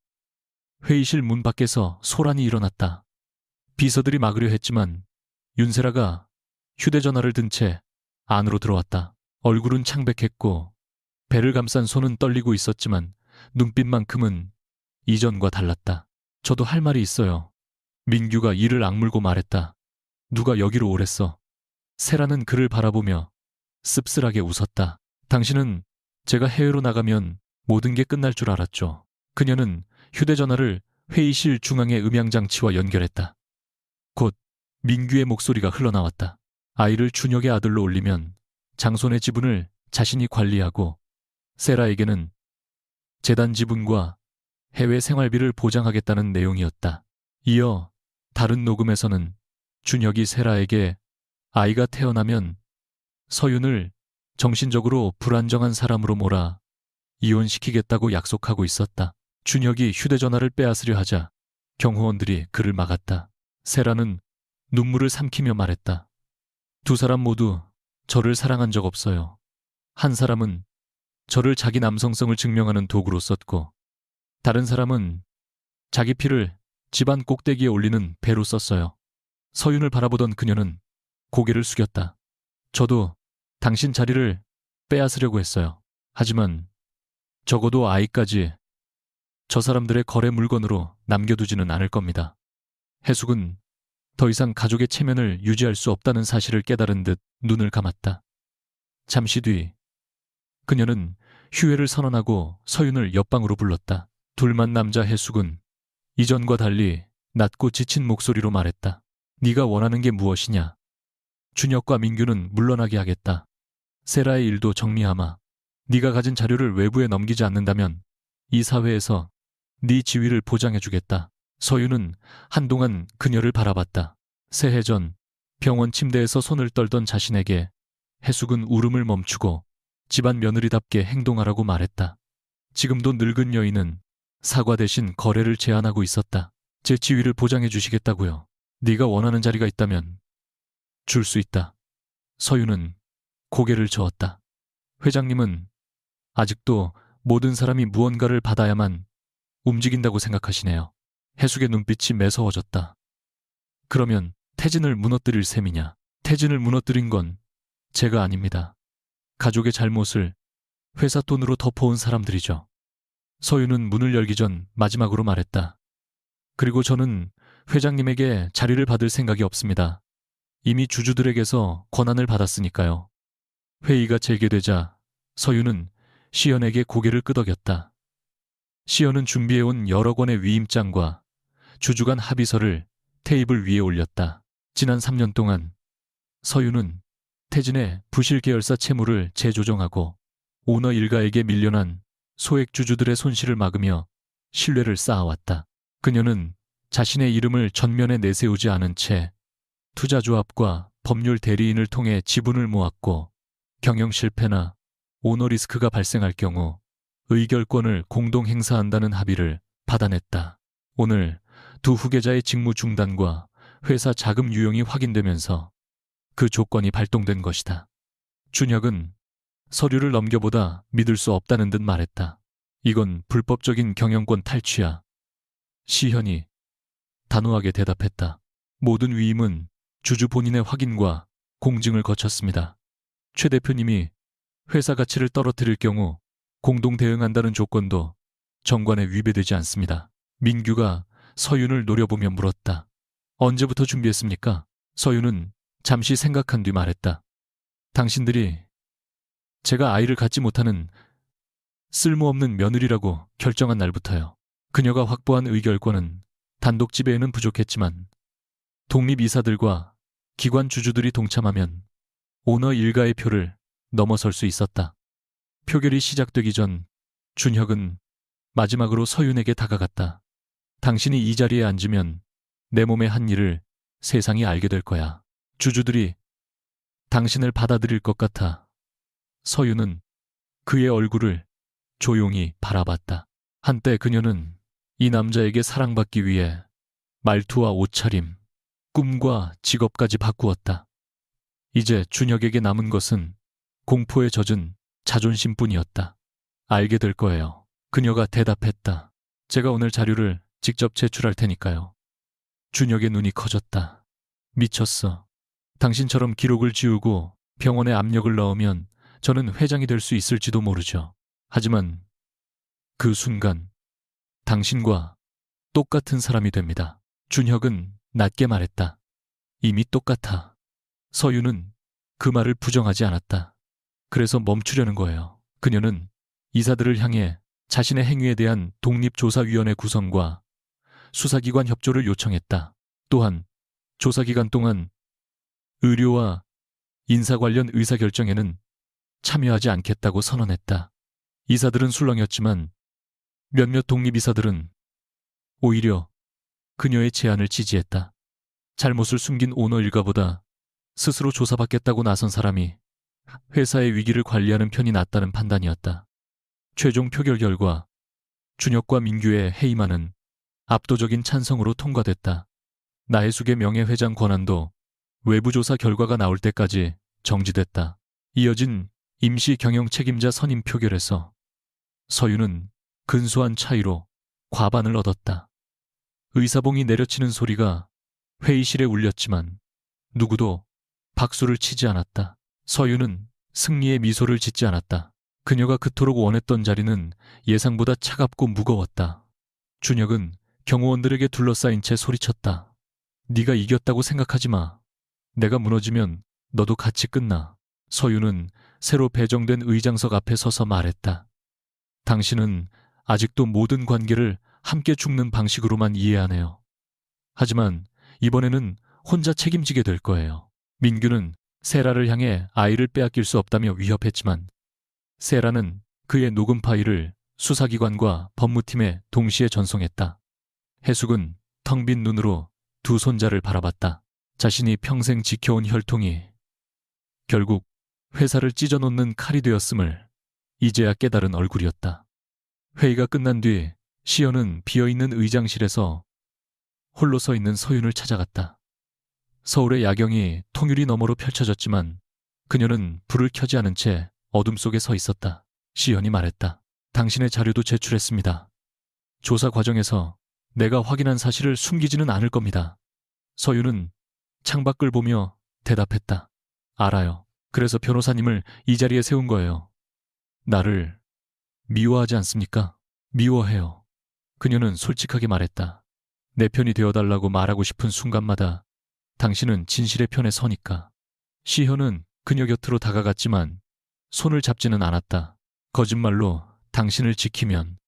회의실 문 밖에서 소란이 일어났다. 비서들이 막으려 했지만 윤세라가 휴대전화를 든 채 안으로 들어왔다. 얼굴은 창백했고 배를 감싼 손은 떨리고 있었지만 눈빛만큼은 이전과 달랐다. 저도 할 말이 있어요. 민규가 이를 악물고 말했다. 누가 여기로 오랬어? 세라는 그를 바라보며 씁쓸하게 웃었다. 당신은 제가 해외로 나가면 모든 게 끝날 줄 알았죠. 그녀는 휴대전화를 회의실 중앙의 음향장치와 연결했다. 곧 민규의 목소리가 흘러나왔다. 아이를 준혁의 아들로 올리면 장손의 지분을 자신이 관리하고 세라에게는 재단 지분과 해외 생활비를 보장하겠다는 내용이었다. 이어 다른 녹음에서는 준혁이 세라에게 아이가 태어나면 서윤을 정신적으로 불안정한 사람으로 몰아 이혼시키겠다고 약속하고 있었다. 준혁이 휴대전화를 빼앗으려 하자 경호원들이 그를 막았다. 세라는 눈물을 삼키며 말했다. 두 사람 모두 저를 사랑한 적 없어요. 한 사람은 저를 자기 남성성을 증명하는 도구로 썼고, 다른 사람은 자기 피를 집안 꼭대기에 올리는 배로 썼어요. 서윤을 바라보던 그녀는 고개를 숙였다. 저도 당신 자리를 빼앗으려고 했어요. 하지만 적어도 아이까지 저 사람들의 거래 물건으로 남겨두지는 않을 겁니다. 해숙은 더 이상 가족의 체면을 유지할 수 없다는 사실을 깨달은 듯 눈을 감았다. 잠시 뒤 그녀는 휴회를 선언하고 서윤을 옆방으로 불렀다. 둘만 남자 해숙은 이전과 달리 낮고 지친 목소리로 말했다. 네가 원하는 게 무엇이냐? 준혁과 민규는 물러나게 하겠다. 세라의 일도 정리하마. 네가 가진 자료를 외부에 넘기지 않는다면 이 사회에서 네 지위를 보장해주겠다. 서윤은 한동안 그녀를 바라봤다. 새해 전 병원 침대에서 손을 떨던 자신에게 해숙은 울음을 멈추고 집안 며느리답게 행동하라고 말했다. 지금도 늙은 여인은 사과 대신 거래를 제안하고 있었다. 제 지위를 보장해 주시겠다고요. 네가 원하는 자리가 있다면 줄 수 있다. 서윤은 고개를 저었다. 회장님은 아직도 모든 사람이 무언가를 받아야만 움직인다고 생각하시네요. 해숙의 눈빛이 매서워졌다. 그러면 태진을 무너뜨릴 셈이냐? 태진을 무너뜨린 건 제가 아닙니다. 가족의 잘못을 회사 돈으로 덮어온 사람들이죠. 서윤은 문을 열기 전 마지막으로 말했다. 그리고 저는 회장님에게 자리를 받을 생각이 없습니다. 이미 주주들에게서 권한을 받았으니까요. 회의가 재개되자 서윤은 시연에게 고개를 끄덕였다. 시연은 준비해온 여러 권의 위임장과 주주 간 합의서를 테이블 위에 올렸다. 지난 3년 동안 서윤은 태진의 부실 계열사 채무를 재조정하고 오너 일가에게 밀려난 소액 주주들의 손실을 막으며 신뢰를 쌓아왔다. 그녀는 자신의 이름을 전면에 내세우지 않은 채 투자조합과 법률 대리인을 통해 지분을 모았고 경영 실패나 오너 리스크가 발생할 경우 의결권을 공동 행사한다는 합의를 받아냈다. 오늘 두 후계자의 직무 중단과 회사 자금 유용이 확인되면서 그 조건이 발동된 것이다. 준혁은 서류를 넘겨보다 믿을 수 없다는 듯 말했다. 이건 불법적인 경영권 탈취야. 시현이 단호하게 대답했다. 모든 위임은 주주 본인의 확인과 공증을 거쳤습니다. 최 대표님이 회사 가치를 떨어뜨릴 경우 공동 대응한다는 조건도 정관에 위배되지 않습니다. 민규가 서윤을 노려보며 물었다. 언제부터 준비했습니까? 서윤은 잠시 생각한 뒤 말했다. 당신들이 제가 아이를 갖지 못하는 쓸모없는 며느리라고 결정한 날부터요. 그녀가 확보한 의결권은 단독 지배에는 부족했지만 독립이사들과 기관 주주들이 동참하면 오너 일가의 표를 넘어설 수 있었다. 표결이 시작되기 전 준혁은 마지막으로 서윤에게 다가갔다. 당신이 이 자리에 앉으면 내 몸에 한 일을 세상이 알게 될 거야. 주주들이 당신을 받아들일 것 같아. 서윤은 그의 얼굴을 조용히 바라봤다. 한때 그녀는 이 남자에게 사랑받기 위해 말투와 옷차림, 꿈과 직업까지 바꾸었다. 이제 준혁에게 남은 것은 공포에 젖은 자존심뿐이었다. 알게 될 거예요. 그녀가 대답했다. 제가 오늘 자료를 직접 제출할 테니까요. 준혁의 눈이 커졌다. 미쳤어. 당신처럼 기록을 지우고 병원에 압력을 넣으면 저는 회장이 될 수 있을지도 모르죠. 하지만 그 순간 당신과 똑같은 사람이 됩니다. 준혁은 낮게 말했다. 이미 똑같아. 서윤은 그 말을 부정하지 않았다. 그래서 멈추려는 거예요. 그녀는 이사들을 향해 자신의 행위에 대한 독립조사위원회 구성과 수사기관 협조를 요청했다. 또한 조사기간 동안 의료와 인사 관련 의사결정에는 참여하지 않겠다고 선언했다. 이사들은 술렁였지만 몇몇 독립이사들은 오히려 그녀의 제안을 지지했다. 잘못을 숨긴 오너 일가보다 스스로 조사받겠다고 나선 사람이 회사의 위기를 관리하는 편이 낫다는 판단이었다. 최종 표결 결과 준혁과 민규의 해임안은 압도적인 찬성으로 통과됐다. 나혜숙의 명예회장 권한도 외부 조사 결과가 나올 때까지 정지됐다. 이어진 임시 경영 책임자 선임 표결에서 서윤은 근소한 차이로 과반을 얻었다. 의사봉이 내려치는 소리가 회의실에 울렸지만 누구도 박수를 치지 않았다. 서윤은 승리의 미소를 짓지 않았다. 그녀가 그토록 원했던 자리는 예상보다 차갑고 무거웠다. 준혁은 경호원들에게 둘러싸인 채 소리쳤다. 네가 이겼다고 생각하지 마. 내가 무너지면 너도 같이 끝나. 서윤은 새로 배정된 의장석 앞에 서서 말했다. 당신은 아직도 모든 관계를 함께 죽는 방식으로만 이해하네요. 하지만 이번에는 혼자 책임지게 될 거예요. 민규는 세라를 향해 아이를 빼앗길 수 없다며 위협했지만 세라는 그의 녹음 파일을 수사기관과 법무팀에 동시에 전송했다. 해숙은 텅 빈 눈으로 두 손자를 바라봤다. 자신이 평생 지켜온 혈통이 결국 회사를 찢어놓는 칼이 되었음을 이제야 깨달은 얼굴이었다. 회의가 끝난 뒤 시연은 비어있는 의장실에서 홀로 서 있는 서윤을 찾아갔다. 서울의 야경이 통유리 너머로 펼쳐졌지만 그녀는 불을 켜지 않은 채 어둠 속에 서 있었다. 시연이 말했다. 당신의 자료도 제출했습니다. 조사 과정에서 내가 확인한 사실을 숨기지는 않을 겁니다. 서윤은 창밖을 보며 대답했다. 알아요. 그래서 변호사님을 이 자리에 세운 거예요. 나를 미워하지 않습니까? 미워해요. 그녀는 솔직하게 말했다. 내 편이 되어달라고 말하고 싶은 순간마다 당신은 진실의 편에 서니까. 시현은 그녀 곁으로 다가갔지만 손을 잡지는 않았다. 거짓말로 당신을 지키면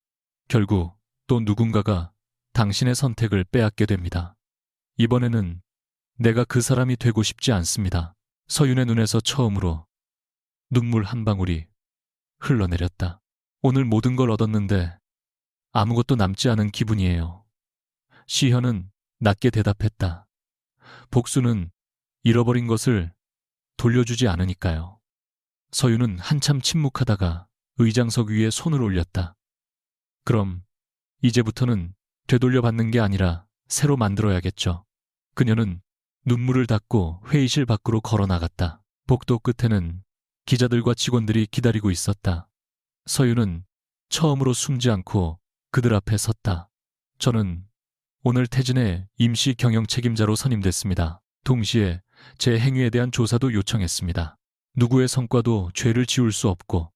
결국 또 누군가가 당신의 선택을 빼앗게 됩니다. 이번에는 내가 그 사람이 되고 싶지 않습니다. 서윤의 눈에서 처음으로 눈물 한 방울이 흘러내렸다. 오늘 모든 걸 얻었는데 아무것도 남지 않은 기분이에요. 시현은 낮게 대답했다. 복수는 잃어버린 것을 돌려주지 않으니까요. 서윤은 한참 침묵하다가 의장석 위에 손을 올렸다. 그럼 이제부터는 되돌려받는 게 아니라 새로 만들어야겠죠. 그녀는 눈물을 닦고 회의실 밖으로 걸어 나갔다. 복도 끝에는 기자들과 직원들이 기다리고 있었다. 서윤은 처음으로 숨지 않고 그들 앞에 섰다. 저는 오늘 퇴진해 임시 경영 책임자로 선임됐습니다. 동시에 제 행위에 대한 조사도 요청했습니다. 누구의 성과도 죄를 지울 수 없고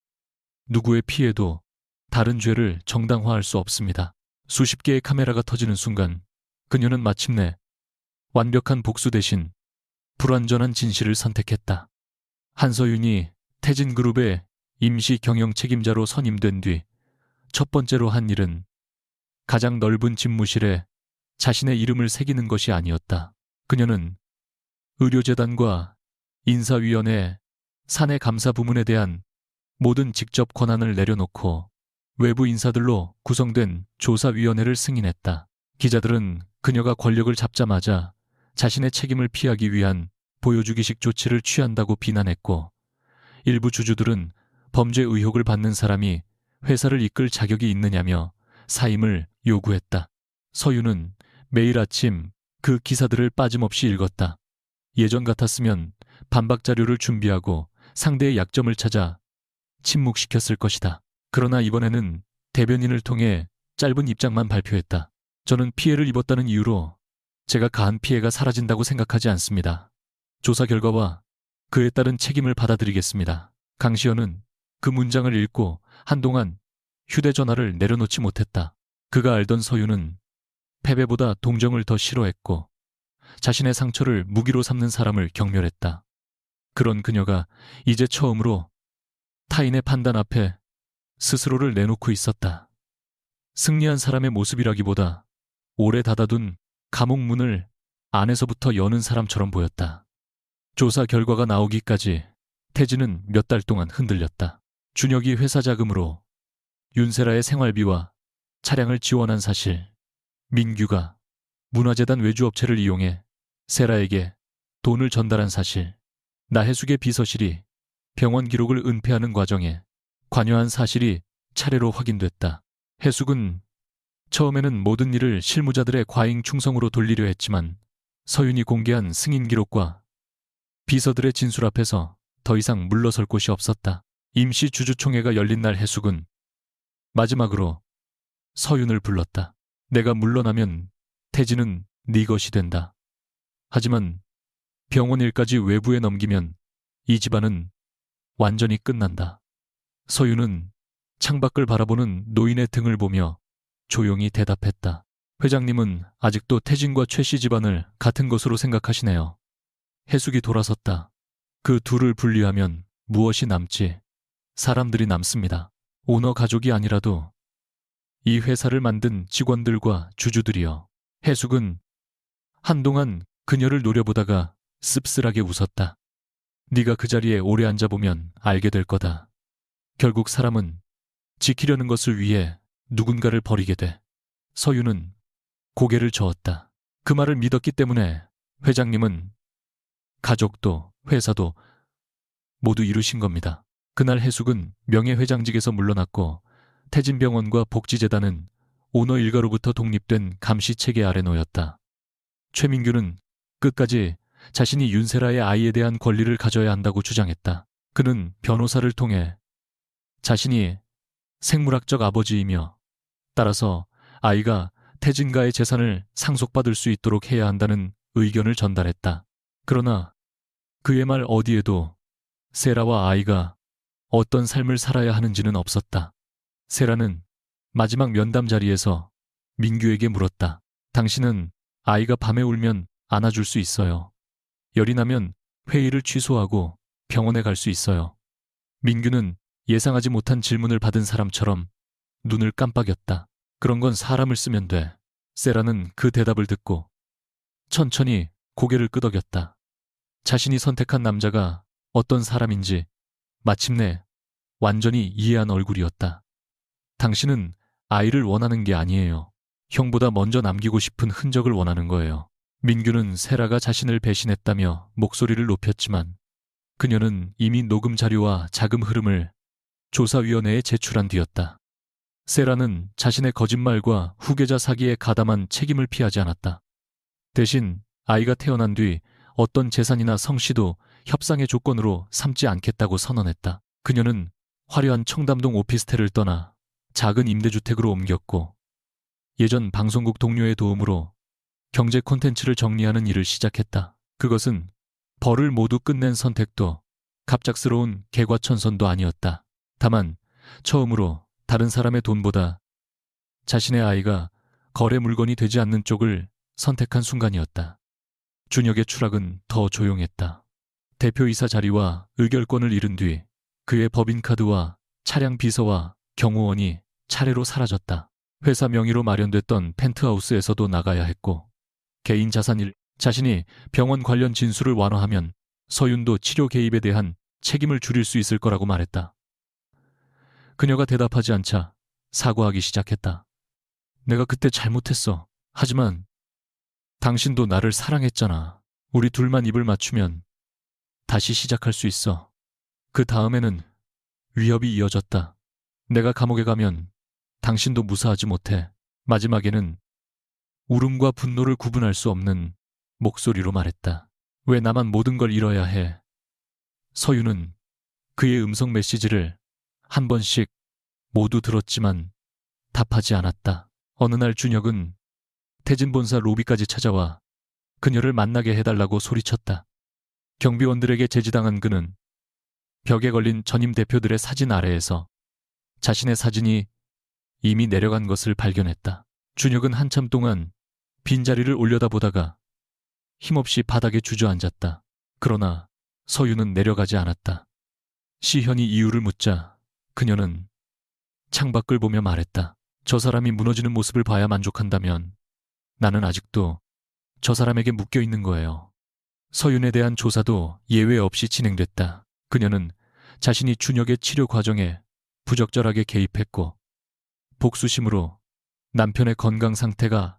누구의 피해도 다른 죄를 정당화할 수 없습니다. 수십 개의 카메라가 터지는 순간 그녀는 마침내 완벽한 복수 대신 불완전한 진실을 선택했다. 한서윤이 태진그룹의 임시 경영 책임자로 선임된 뒤 첫 번째로 한 일은 가장 넓은 집무실에 자신의 이름을 새기는 것이 아니었다. 그녀는 의료재단과 인사위원회, 사내 감사 부문에 대한 모든 직접 권한을 내려놓고 외부 인사들로 구성된 조사위원회를 승인했다. 기자들은 그녀가 권력을 잡자마자 자신의 책임을 피하기 위한 보여주기식 조치를 취한다고 비난했고 일부 주주들은 범죄 의혹을 받는 사람이 회사를 이끌 자격이 있느냐며 사임을 요구했다. 서윤은 매일 아침 그 기사들을 빠짐없이 읽었다. 예전 같았으면 반박 자료를 준비하고 상대의 약점을 찾아 침묵시켰을 것이다. 그러나 이번에는 대변인을 통해 짧은 입장만 발표했다. 저는 피해를 입었다는 이유로 제가 가한 피해가 사라진다고 생각하지 않습니다. 조사 결과와 그에 따른 책임을 받아들이겠습니다. 강시현은 그 문장을 읽고 한동안 휴대전화를 내려놓지 못했다. 그가 알던 서윤은 패배보다 동정을 더 싫어했고 자신의 상처를 무기로 삼는 사람을 경멸했다. 그런 그녀가 이제 처음으로 타인의 판단 앞에 스스로를 내놓고 있었다. 승리한 사람의 모습이라기보다 오래 닫아둔 감옥 문을 안에서부터 여는 사람처럼 보였다. 조사 결과가 나오기까지 태진은 몇 달 동안 흔들렸다. 준혁이 회사 자금으로 윤세라의 생활비와 차량을 지원한 사실, 민규가 문화재단 외주업체를 이용해 세라에게 돈을 전달한 사실, 나혜숙의 비서실이 병원 기록을 은폐하는 과정에 관여한 사실이 차례로 확인됐다. 혜숙은 처음에는 모든 일을 실무자들의 과잉 충성으로 돌리려 했지만 서윤이 공개한 승인 기록과 비서들의 진술 앞에서 더 이상 물러설 곳이 없었다. 임시 주주총회가 열린 날 혜숙은 마지막으로 서윤을 불렀다. 내가 물러나면 태진은 네 것이 된다. 하지만 병원 일까지 외부에 넘기면 이 집안은 완전히 끝난다. 서윤은 창밖을 바라보는 노인의 등을 보며 조용히 대답했다. 회장님은 아직도 태진과 최씨 집안을 같은 것으로 생각하시네요. 혜숙이 돌아섰다. 그 둘을 분리하면 무엇이 남지? 사람들이 남습니다. 오너 가족이 아니라도 이 회사를 만든 직원들과 주주들이요. 혜숙은 한동안 그녀를 노려보다가 씁쓸하게 웃었다. 네가 그 자리에 오래 앉아보면 알게 될 거다. 결국 사람은 지키려는 것을 위해 누군가를 버리게 돼. 서윤은 고개를 저었다. 그 말을 믿었기 때문에 회장님은 가족도 회사도 모두 이루신 겁니다. 그날 혜숙은 명예회장직에서 물러났고 태진병원과 복지재단은 오너 일가로부터 독립된 감시체계 아래 놓였다. 최민규는 끝까지 자신이 윤세라의 아이에 대한 권리를 가져야 한다고 주장했다. 그는 변호사를 통해 자신이 생물학적 아버지이며 따라서 아이가 태진가의 재산을 상속받을 수 있도록 해야 한다는 의견을 전달했다. 그러나 그의 말 어디에도 세라와 아이가 어떤 삶을 살아야 하는지는 없었다. 세라는 마지막 면담 자리에서 민규에게 물었다. 당신은 아이가 밤에 울면 안아줄 수 있어요. 열이 나면 회의를 취소하고 병원에 갈 수 있어요. 민규는 예상하지 못한 질문을 받은 사람처럼 눈을 깜빡였다. 그런 건 사람을 쓰면 돼. 세라는 그 대답을 듣고 천천히 고개를 끄덕였다. 자신이 선택한 남자가 어떤 사람인지 마침내 완전히 이해한 얼굴이었다. 당신은 아이를 원하는 게 아니에요. 형보다 먼저 남기고 싶은 흔적을 원하는 거예요. 민규는 세라가 자신을 배신했다며 목소리를 높였지만 그녀는 이미 녹음 자료와 자금 흐름을 조사위원회에 제출한 뒤였다. 세라는 자신의 거짓말과 후계자 사기에 가담한 책임을 피하지 않았다. 대신 아이가 태어난 뒤 어떤 재산이나 성씨도 협상의 조건으로 삼지 않겠다고 선언했다. 그녀는 화려한 청담동 오피스텔을 떠나 작은 임대주택으로 옮겼고 예전 방송국 동료의 도움으로 경제 콘텐츠를 정리하는 일을 시작했다. 그것은 벌을 모두 끝낸 선택도 갑작스러운 개과천선도 아니었다. 다만 처음으로 다른 사람의 돈보다 자신의 아이가 거래 물건이 되지 않는 쪽을 선택한 순간이었다. 준혁의 추락은 더 조용했다. 대표이사 자리와 의결권을 잃은 뒤 그의 법인카드와 차량 비서와 경호원이 차례로 사라졌다. 회사 명의로 마련됐던 펜트하우스에서도 나가야 했고 개인 자산일 자신이 병원 관련 진술을 완화하면 서윤도 치료 개입에 대한 책임을 줄일 수 있을 거라고 말했다. 그녀가 대답하지 않자 사과하기 시작했다. 내가 그때 잘못했어. 하지만 당신도 나를 사랑했잖아. 우리 둘만 입을 맞추면 다시 시작할 수 있어. 그 다음에는 위협이 이어졌다. 내가 감옥에 가면 당신도 무사하지 못해. 마지막에는 울음과 분노를 구분할 수 없는 목소리로 말했다. 왜 나만 모든 걸 잃어야 해? 서윤은 그의 음성 메시지를 한 번씩 모두 들었지만 답하지 않았다. 어느 날 준혁은 태진 본사 로비까지 찾아와 그녀를 만나게 해달라고 소리쳤다. 경비원들에게 제지당한 그는 벽에 걸린 전임 대표들의 사진 아래에서 자신의 사진이 이미 내려간 것을 발견했다. 준혁은 한참 동안 빈자리를 올려다보다가 힘없이 바닥에 주저앉았다. 그러나 서윤은 내려가지 않았다. 시현이 이유를 묻자 그녀는 창밖을 보며 말했다. 저 사람이 무너지는 모습을 봐야 만족한다면 나는 아직도 저 사람에게 묶여 있는 거예요. 서윤에 대한 조사도 예외 없이 진행됐다. 그녀는 자신이 준혁의 치료 과정에 부적절하게 개입했고 복수심으로 남편의 건강 상태가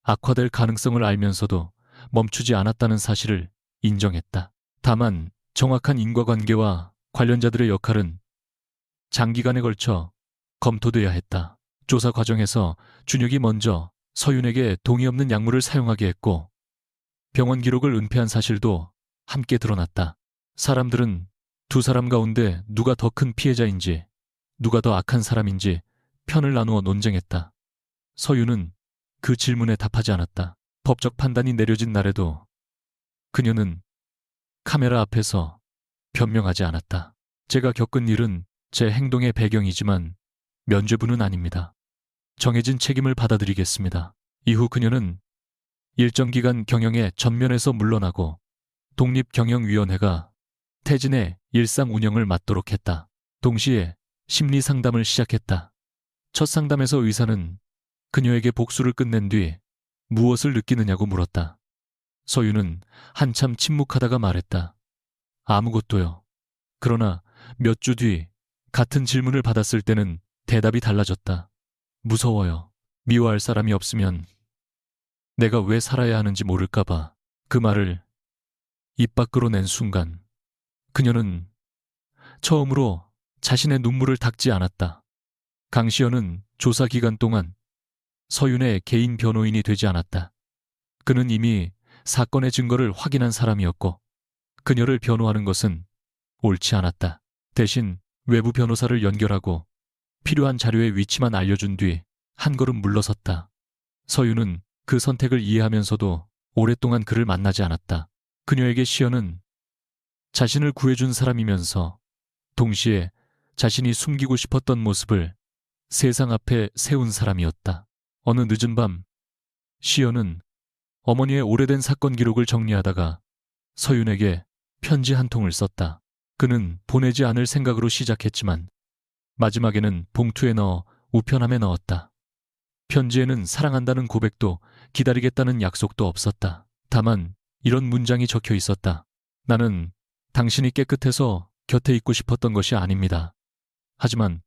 악화될 가능성을 알면서도 멈추지 않았다는 사실을 인정했다. 다만 정확한 인과관계와 관련자들의 역할은 장기간에 걸쳐 검토돼야 했다. 조사 과정에서 준혁이 먼저 서윤에게 동의 없는 약물을 사용하게 했고 병원 기록을 은폐한 사실도 함께 드러났다. 사람들은 두 사람 가운데 누가 더 큰 피해자인지, 누가 더 악한 사람인지 편을 나누어 논쟁했다. 서윤은 그 질문에 답하지 않았다. 법적 판단이 내려진 날에도 그녀는 카메라 앞에서 변명하지 않았다. 제가 겪은 일은 제 행동의 배경이지만 면죄부는 아닙니다. 정해진 책임을 받아들이겠습니다. 이후 그녀는 일정 기간 경영에 전면에서 물러나고 독립경영위원회가 태진의 일상 운영을 맡도록 했다. 동시에 심리 상담을 시작했다. 첫 상담에서 의사는 그녀에게 복수를 끝낸 뒤 무엇을 느끼느냐고 물었다. 서윤은 한참 침묵하다가 말했다. 아무것도요. 그러나 몇 주 뒤 같은 질문을 받았을 때는 대답이 달라졌다. 무서워요. 미워할 사람이 없으면 내가 왜 살아야 하는지 모를까봐. 그 말을 입 밖으로 낸 순간 그녀는 처음으로 자신의 눈물을 닦지 않았다. 강시연은 조사 기간 동안 서윤의 개인 변호인이 되지 않았다. 그는 이미 사건의 증거를 확인한 사람이었고 그녀를 변호하는 것은 옳지 않았다. 대신 외부 변호사를 연결하고 필요한 자료의 위치만 알려준 뒤 한 걸음 물러섰다. 서윤은 그 선택을 이해하면서도 오랫동안 그를 만나지 않았다. 그녀에게 시연은 자신을 구해준 사람이면서 동시에 자신이 숨기고 싶었던 모습을 세상 앞에 세운 사람이었다. 어느 늦은 밤 시연은 어머니의 오래된 사건 기록을 정리하다가 서윤에게 편지 한 통을 썼다. 그는 보내지 않을 생각으로 시작했지만 마지막에는 봉투에 넣어 우편함에 넣었다. 편지에는 사랑한다는 고백도 기다리겠다는 약속도 없었다. 다만 이런 문장이 적혀 있었다. 나는 당신이 깨끗해서 곁에 있고 싶었던 것이 아닙니다. 하지만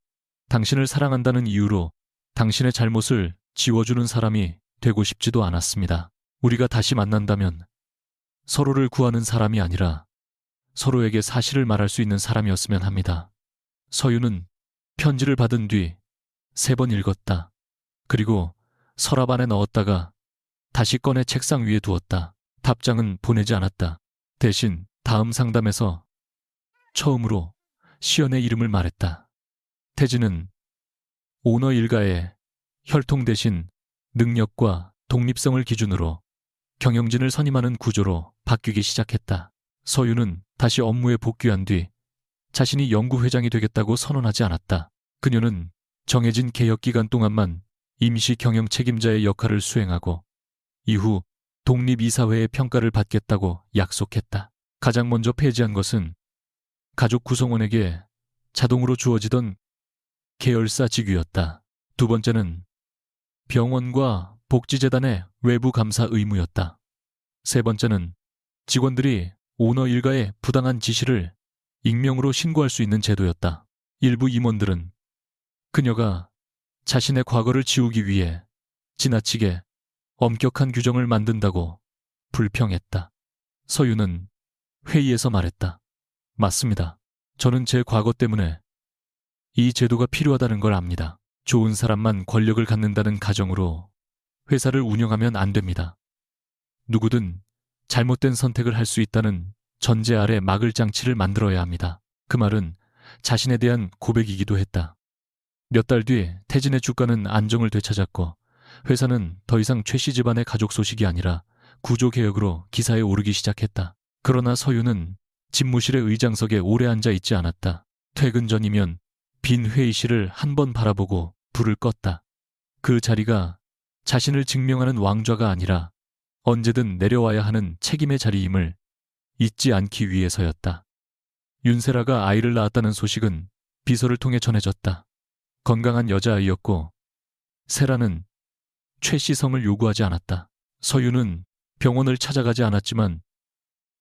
당신을 사랑한다는 이유로 당신의 잘못을 지워주는 사람이 되고 싶지도 않았습니다. 우리가 다시 만난다면 서로를 구하는 사람이 아니라 서로에게 사실을 말할 수 있는 사람이었으면 합니다. 서윤은 편지를 받은 뒤 3번 읽었다. 그리고 서랍 안에 넣었다가 다시 꺼내 책상 위에 두었다. 답장은 보내지 않았다. 대신 다음 상담에서 처음으로 시연의 이름을 말했다. 태진은 오너 일가의 혈통 대신 능력과 독립성을 기준으로 경영진을 선임하는 구조로 바뀌기 시작했다. 서윤은 다시 업무에 복귀한 뒤 자신이 연구회장이 되겠다고 선언하지 않았다. 그녀는 정해진 개혁 기간 동안만 임시 경영 책임자의 역할을 수행하고 이후 독립이사회의 평가를 받겠다고 약속했다. 가장 먼저 폐지한 것은 가족 구성원에게 자동으로 주어지던 계열사 직위였다. 두 번째는 병원과 복지재단의 외부 감사 의무였다. 세 번째는 직원들이 오너 일가의 부당한 지시를 익명으로 신고할 수 있는 제도였다. 일부 임원들은 그녀가 자신의 과거를 지우기 위해 지나치게 엄격한 규정을 만든다고 불평했다. 서윤은 회의에서 말했다. 맞습니다. 저는 제 과거 때문에 이 제도가 필요하다는 걸 압니다. 좋은 사람만 권력을 갖는다는 가정으로 회사를 운영하면 안 됩니다. 누구든 잘못된 선택을 할 수 있다는 전제 아래 막을 장치를 만들어야 합니다. 그 말은 자신에 대한 고백이기도 했다. 몇 달 뒤 태진의 주가는 안정을 되찾았고 회사는 더 이상 최 씨 집안의 가족 소식이 아니라 구조개혁으로 기사에 오르기 시작했다. 그러나 서윤은 집무실의 의장석에 오래 앉아 있지 않았다. 퇴근 전이면 빈 회의실을 한 번 바라보고 불을 껐다. 그 자리가 자신을 증명하는 왕좌가 아니라 언제든 내려와야 하는 책임의 자리임을 잊지 않기 위해서였다. 윤세라가 아이를 낳았다는 소식은 비서를 통해 전해졌다. 건강한 여자아이였고 세라는 최 씨 성을 요구하지 않았다. 서윤은 병원을 찾아가지 않았지만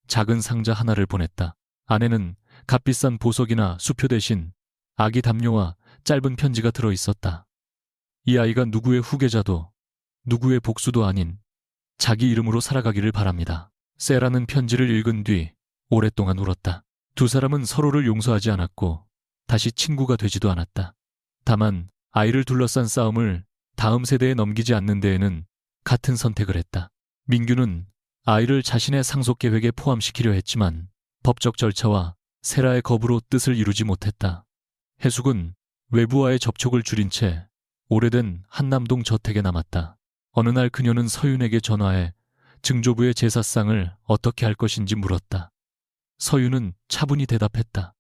작은 상자 하나를 보냈다. 안에는 값비싼 보석이나 수표 대신 아기 담요와 짧은 편지가 들어 있었다. 이 아이가 누구의 후계자도 누구의 복수도 아닌 자기 이름으로 살아가기를 바랍니다. 세라는 편지를 읽은 뒤 오랫동안 울었다. 두 사람은 서로를 용서하지 않았고 다시 친구가 되지도 않았다. 다만 아이를 둘러싼 싸움을 다음 세대에 넘기지 않는 데에는 같은 선택을 했다. 민규는 아이를 자신의 상속 계획에 포함시키려 했지만 법적 절차와 세라의 거부로 뜻을 이루지 못했다. 해숙은 외부와의 접촉을 줄인 채 오래된 한남동 저택에 남았다. 어느 날 그녀는 서윤에게 전화해 증조부의 제사상을 어떻게 할 것인지 물었다. 서윤은 차분히 대답했다.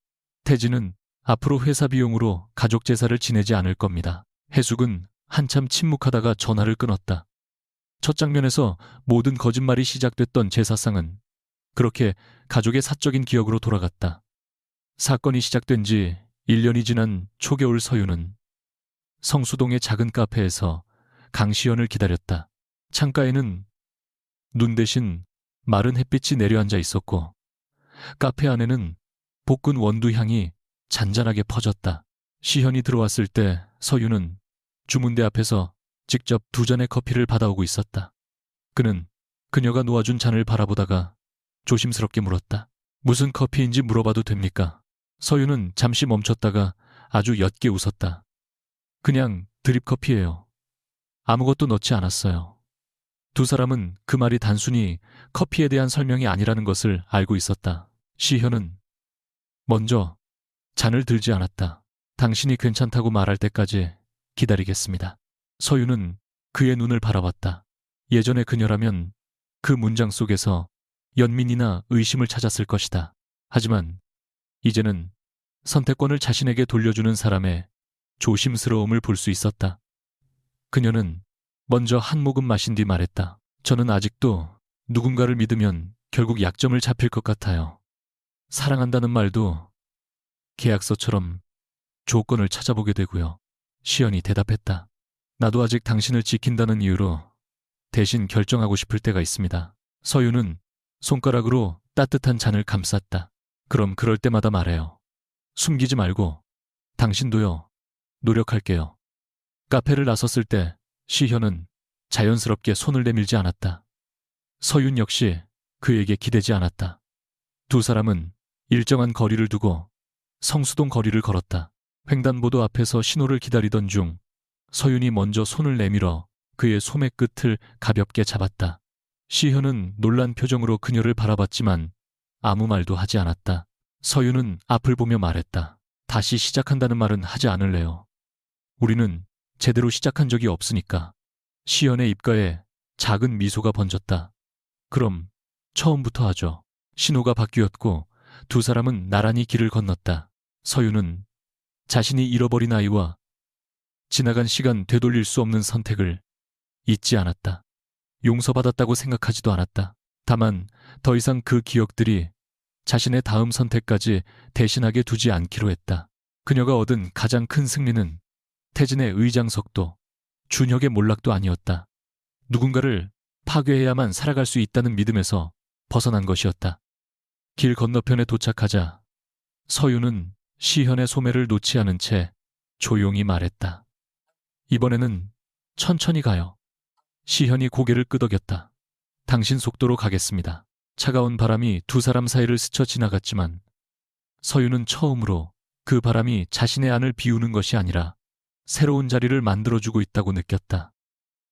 태진은 앞으로 회사 비용으로 가족 제사를 지내지 않을 겁니다. 해숙은 한참 침묵하다가 전화를 끊었다. 첫 장면에서 모든 거짓말이 시작됐던 제사상은 그렇게 가족의 사적인 기억으로 돌아갔다. 사건이 시작된 지 1년이 지난 초겨울 서윤은 성수동의 작은 카페에서 강시연을 기다렸다. 창가에는 눈 대신 마른 햇빛이 내려앉아 있었고 카페 안에는 볶은 원두 향이 잔잔하게 퍼졌다. 시현이 들어왔을 때 서윤은 주문대 앞에서 직접 두 잔의 커피를 받아오고 있었다. 그는 그녀가 놓아준 잔을 바라보다가 조심스럽게 물었다. 무슨 커피인지 물어봐도 됩니까? 서윤은 잠시 멈췄다가 아주 옅게 웃었다. 그냥 드립 커피예요. 아무것도 넣지 않았어요. 두 사람은 그 말이 단순히 커피에 대한 설명이 아니라는 것을 알고 있었다. 시현은 먼저 잔을 들지 않았다. 당신이 괜찮다고 말할 때까지 기다리겠습니다. 서윤은 그의 눈을 바라봤다. 예전의 그녀라면 그 문장 속에서 연민이나 의심을 찾았을 것이다. 하지만 이제는 선택권을 자신에게 돌려주는 사람의 조심스러움을 볼 수 있었다. 그녀는 먼저 한 모금 마신 뒤 말했다. 저는 아직도 누군가를 믿으면 결국 약점을 잡힐 것 같아요. 사랑한다는 말도 계약서처럼 조건을 찾아보게 되고요. 시연이 대답했다. 나도 아직 당신을 지킨다는 이유로 대신 결정하고 싶을 때가 있습니다. 서윤은 손가락으로 따뜻한 잔을 감쌌다. 그럼 그럴 때마다 말해요. 숨기지 말고 당신도요. 노력할게요. 카페를 나섰을 때 시현은 자연스럽게 손을 내밀지 않았다. 서윤 역시 그에게 기대지 않았다. 두 사람은 일정한 거리를 두고 성수동 거리를 걸었다. 횡단보도 앞에서 신호를 기다리던 중 서윤이 먼저 손을 내밀어 그의 소매 끝을 가볍게 잡았다. 시현은 놀란 표정으로 그녀를 바라봤지만 아무 말도 하지 않았다. 서윤은 앞을 보며 말했다. 다시 시작한다는 말은 하지 않을래요. 우리는 제대로 시작한 적이 없으니까. 시연의 입가에 작은 미소가 번졌다. 그럼 처음부터 하죠. 신호가 바뀌었고 두 사람은 나란히 길을 건넜다. 서윤은 자신이 잃어버린 아이와 지나간 시간 되돌릴 수 없는 선택을 잊지 않았다. 용서받았다고 생각하지도 않았다. 다만 더 이상 그 기억들이 자신의 다음 선택까지 대신하게 두지 않기로 했다. 그녀가 얻은 가장 큰 승리는 태진의 의장석도 준혁의 몰락도 아니었다. 누군가를 파괴해야만 살아갈 수 있다는 믿음에서 벗어난 것이었다. 길 건너편에 도착하자 서윤은 시현의 소매를 놓지 않은 채 조용히 말했다. 이번에는 천천히 가요. 시현이 고개를 끄덕였다. 당신 속도로 가겠습니다. 차가운 바람이 두 사람 사이를 스쳐 지나갔지만 서윤은 처음으로 그 바람이 자신의 안을 비우는 것이 아니라 새로운 자리를 만들어주고 있다고 느꼈다.